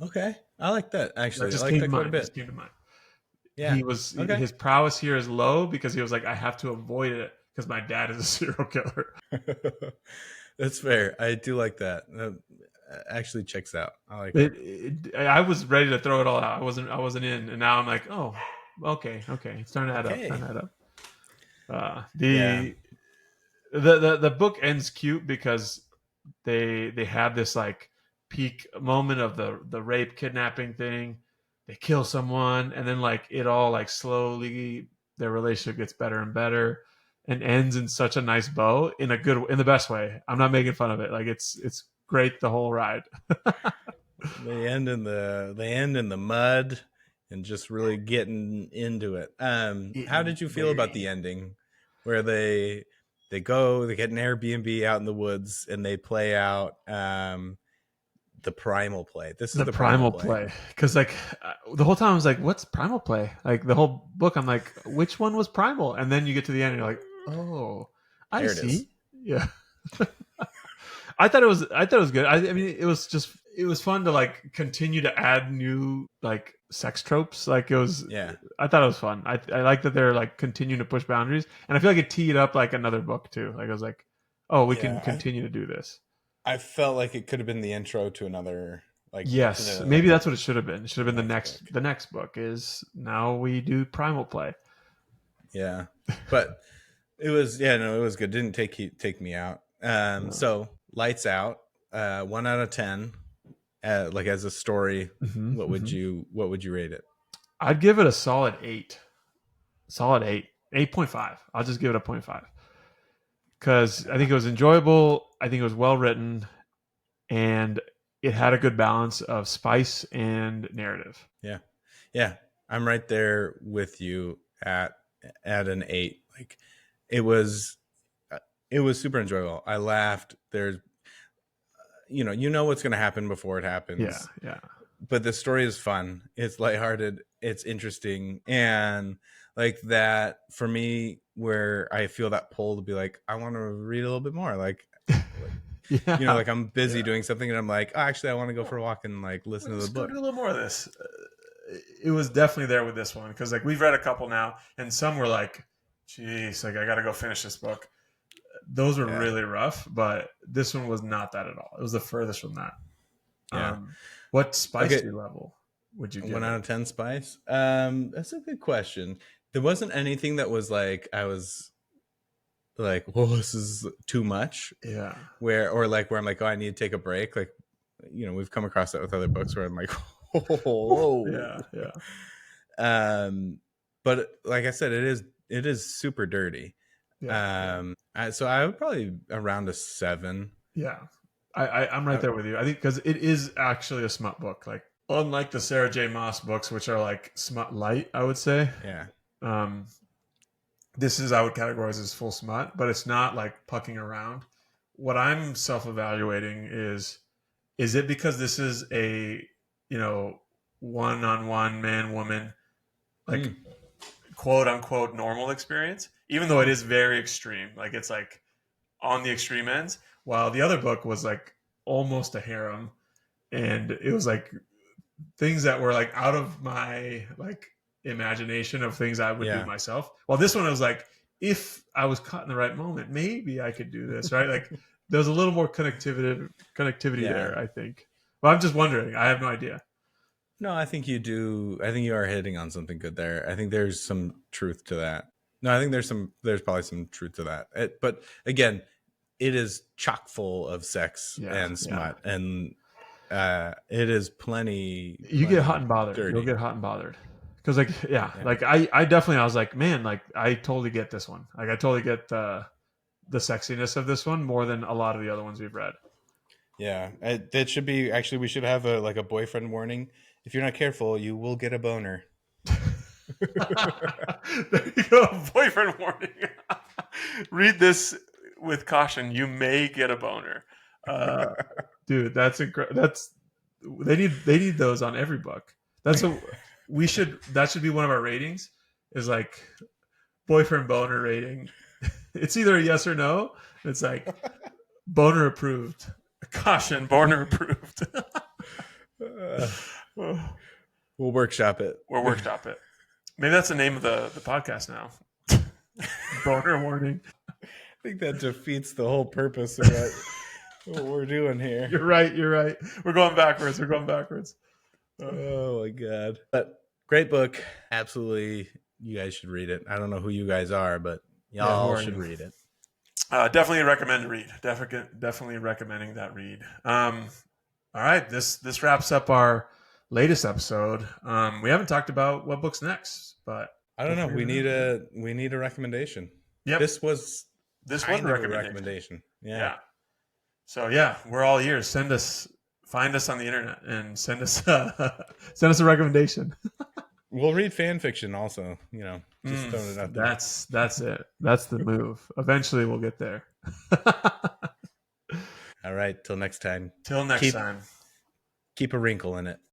[SPEAKER 2] Okay, I like that
[SPEAKER 1] That
[SPEAKER 2] actually. I
[SPEAKER 1] just
[SPEAKER 2] like
[SPEAKER 1] came to
[SPEAKER 2] that quite a
[SPEAKER 1] mind.
[SPEAKER 2] bit.
[SPEAKER 1] Just came to mind.
[SPEAKER 2] Yeah. Okay.
[SPEAKER 1] His prowess here is low because he was like, I have to avoid it because my dad is a serial killer.
[SPEAKER 2] That's fair. I do like that. That actually checks out. I like it.
[SPEAKER 1] I was ready to throw it all out. I wasn't in, and now I'm like, oh, okay, okay, it's starting to add up.
[SPEAKER 2] Okay.
[SPEAKER 1] Starting to add up.
[SPEAKER 2] Yeah.
[SPEAKER 1] The book ends cute because they have this like peak moment of the rape kidnapping thing. They kill someone, and then like it all like slowly their relationship gets better and better, and ends in such a nice bow in the best way. I'm not making fun of it. Like it's great the whole ride.
[SPEAKER 2] They end in the mud and just really getting into it. How
[SPEAKER 1] Getting
[SPEAKER 2] did you feel about
[SPEAKER 1] dirty.
[SPEAKER 2] the ending where they get an Airbnb out in the woods and they play out the primal play. This is
[SPEAKER 1] The
[SPEAKER 2] the primal
[SPEAKER 1] primal
[SPEAKER 2] play.
[SPEAKER 1] play, because like the whole time I was like, what's primal play? Like the whole book I'm like, which one was primal? And then you get to the end and you're like, oh, I
[SPEAKER 2] There it is.
[SPEAKER 1] see. Yeah. I thought it was good. I mean, it was fun to like continue to add new like sex tropes. Like it was,
[SPEAKER 2] Yeah.
[SPEAKER 1] I thought it was fun. I like that they're like continuing to push boundaries, and I feel like it teed up like another book too. Like I was like, oh, we can
[SPEAKER 2] Yeah.
[SPEAKER 1] continue to do this.
[SPEAKER 2] I felt like it could have been the intro to another, like, to
[SPEAKER 1] Yes, maybe that's what it should have been. It should have been
[SPEAKER 2] next book.
[SPEAKER 1] the next book is now we do primal play.
[SPEAKER 2] Yeah. But it was, yeah, no, it was good. Didn't take me out.
[SPEAKER 1] No.
[SPEAKER 2] So Lights Out, 1 out of 10. Like as a story,
[SPEAKER 1] Mm-hmm, mm-hmm.
[SPEAKER 2] what would you rate it?
[SPEAKER 1] I'd give it a solid 8. Solid 8. 8.5. I'll just give it a 0.5 because I think it was enjoyable. I think it was well written, and it had a good balance of spice and narrative.
[SPEAKER 2] Yeah. Yeah. I'm right there with you at an 8. Like it was it was super enjoyable. I laughed. There's you know what's going to happen before it
[SPEAKER 1] Yeah,
[SPEAKER 2] happens.
[SPEAKER 1] yeah,
[SPEAKER 2] But the story is fun. It's lighthearted. It's interesting, and like that for me, where I feel that pull to be like, I want to read a little bit more. Like
[SPEAKER 1] yeah.
[SPEAKER 2] like I'm busy
[SPEAKER 1] Yeah.
[SPEAKER 2] doing something, and I'm like, oh, actually, I want to go for a walk and like listen to the
[SPEAKER 1] Let's go
[SPEAKER 2] book.
[SPEAKER 1] do a little more of this. It was definitely there with this one because like we've read a couple now, and some were like, "Geez, like I got to go finish this book." Those were
[SPEAKER 2] Yeah,
[SPEAKER 1] really rough, but this one was not that at all. It was the furthest from that.
[SPEAKER 2] yeah.
[SPEAKER 1] What
[SPEAKER 2] Okay,
[SPEAKER 1] spicy level would you give
[SPEAKER 2] one
[SPEAKER 1] it?
[SPEAKER 2] out of 10 spice. That's a good question. There wasn't anything that was like I was like, whoa, this is too much.
[SPEAKER 1] Yeah,
[SPEAKER 2] Where I'm like, oh, I need to take a break. Like, we've come across that with other books where I'm like, whoa.
[SPEAKER 1] yeah, yeah,
[SPEAKER 2] Um, but like I said, it is super dirty.
[SPEAKER 1] yeah, yeah.
[SPEAKER 2] So I would probably around a 7.
[SPEAKER 1] Yeah, I'm right
[SPEAKER 2] Uh,
[SPEAKER 1] there with you. I think because it is actually a smut book. Like unlike the Sarah J. Maas books, which are like smut light, I would say.
[SPEAKER 2] yeah,
[SPEAKER 1] Um, this is I would categorize as full smut, but it's not like pucking around. What I'm self-evaluating is it because this is a one-on-one man woman like
[SPEAKER 2] mm,
[SPEAKER 1] quote unquote normal experience, even though it is very extreme. Like it's like on the extreme ends, while the other book was like almost a harem, and it was like things that were like out of my like imagination of things I would do
[SPEAKER 2] yeah,
[SPEAKER 1] myself. While this one was like, if I was caught in the right moment, maybe I could do this, right? Like there's a little more connectivity
[SPEAKER 2] yeah.
[SPEAKER 1] there, I think. But I'm just wondering. I have no idea.
[SPEAKER 2] No, I think you do. I think you are hitting on something good there. I think there's some truth to that. No, I think there's probably some truth to that. But again, it is chock full of sex
[SPEAKER 1] Yeah,
[SPEAKER 2] and
[SPEAKER 1] yeah.
[SPEAKER 2] smut, and it is
[SPEAKER 1] You get hot
[SPEAKER 2] plenty
[SPEAKER 1] and bothered. You'll
[SPEAKER 2] dirty.
[SPEAKER 1] get hot and bothered. Because like yeah,
[SPEAKER 2] Yeah,
[SPEAKER 1] like I definitely I was like, man, like I totally get this one. Like I totally get the sexiness of this one more than a lot of the other ones we've read.
[SPEAKER 2] yeah. That should be actually. We should have a boyfriend warning. If you're not careful, you will get a boner.
[SPEAKER 1] There you go, boyfriend warning. Read this with caution. You may get a boner, uh, dude. That's incredible. That's they need those on every book. That's what we should. That should be one of our ratings. Is like boyfriend boner rating. It's either a yes or no. It's like boner approved. Caution, boner approved.
[SPEAKER 2] Uh,
[SPEAKER 1] We'll
[SPEAKER 2] we'll workshop it.
[SPEAKER 1] workshop it. Maybe that's the name of the podcast now. Boner warning.
[SPEAKER 2] I think that defeats the whole purpose of what we're doing here.
[SPEAKER 1] You're right. You're right. We're going backwards. We're going backwards.
[SPEAKER 2] Oh my god! But great book, absolutely. You guys should read it. I don't know who you guys are, but
[SPEAKER 1] Yeah. Who
[SPEAKER 2] y'all
[SPEAKER 1] are
[SPEAKER 2] should
[SPEAKER 1] you?
[SPEAKER 2] read it.
[SPEAKER 1] Definitely recommend to read. Definitely recommending that read. All right. This wraps up our latest episode. We haven't talked about what book's next, but
[SPEAKER 2] I
[SPEAKER 1] we'll
[SPEAKER 2] don't know.
[SPEAKER 1] figure
[SPEAKER 2] We
[SPEAKER 1] it
[SPEAKER 2] need
[SPEAKER 1] out. Yeah.
[SPEAKER 2] a recommendation.
[SPEAKER 1] Yep.
[SPEAKER 2] This was
[SPEAKER 1] This was a
[SPEAKER 2] kind of a
[SPEAKER 1] recommendation.
[SPEAKER 2] recommendation. Yeah,
[SPEAKER 1] Yeah. So yeah, we're all ears. Find us on the internet and send us send us a recommendation.
[SPEAKER 2] we'll read fan fiction also. Just throwing it out there.
[SPEAKER 1] That's it. That's the move. Eventually, we'll get there.
[SPEAKER 2] All right, till next time.
[SPEAKER 1] Till next
[SPEAKER 2] Keep
[SPEAKER 1] time.
[SPEAKER 2] keep a wrinkle in it.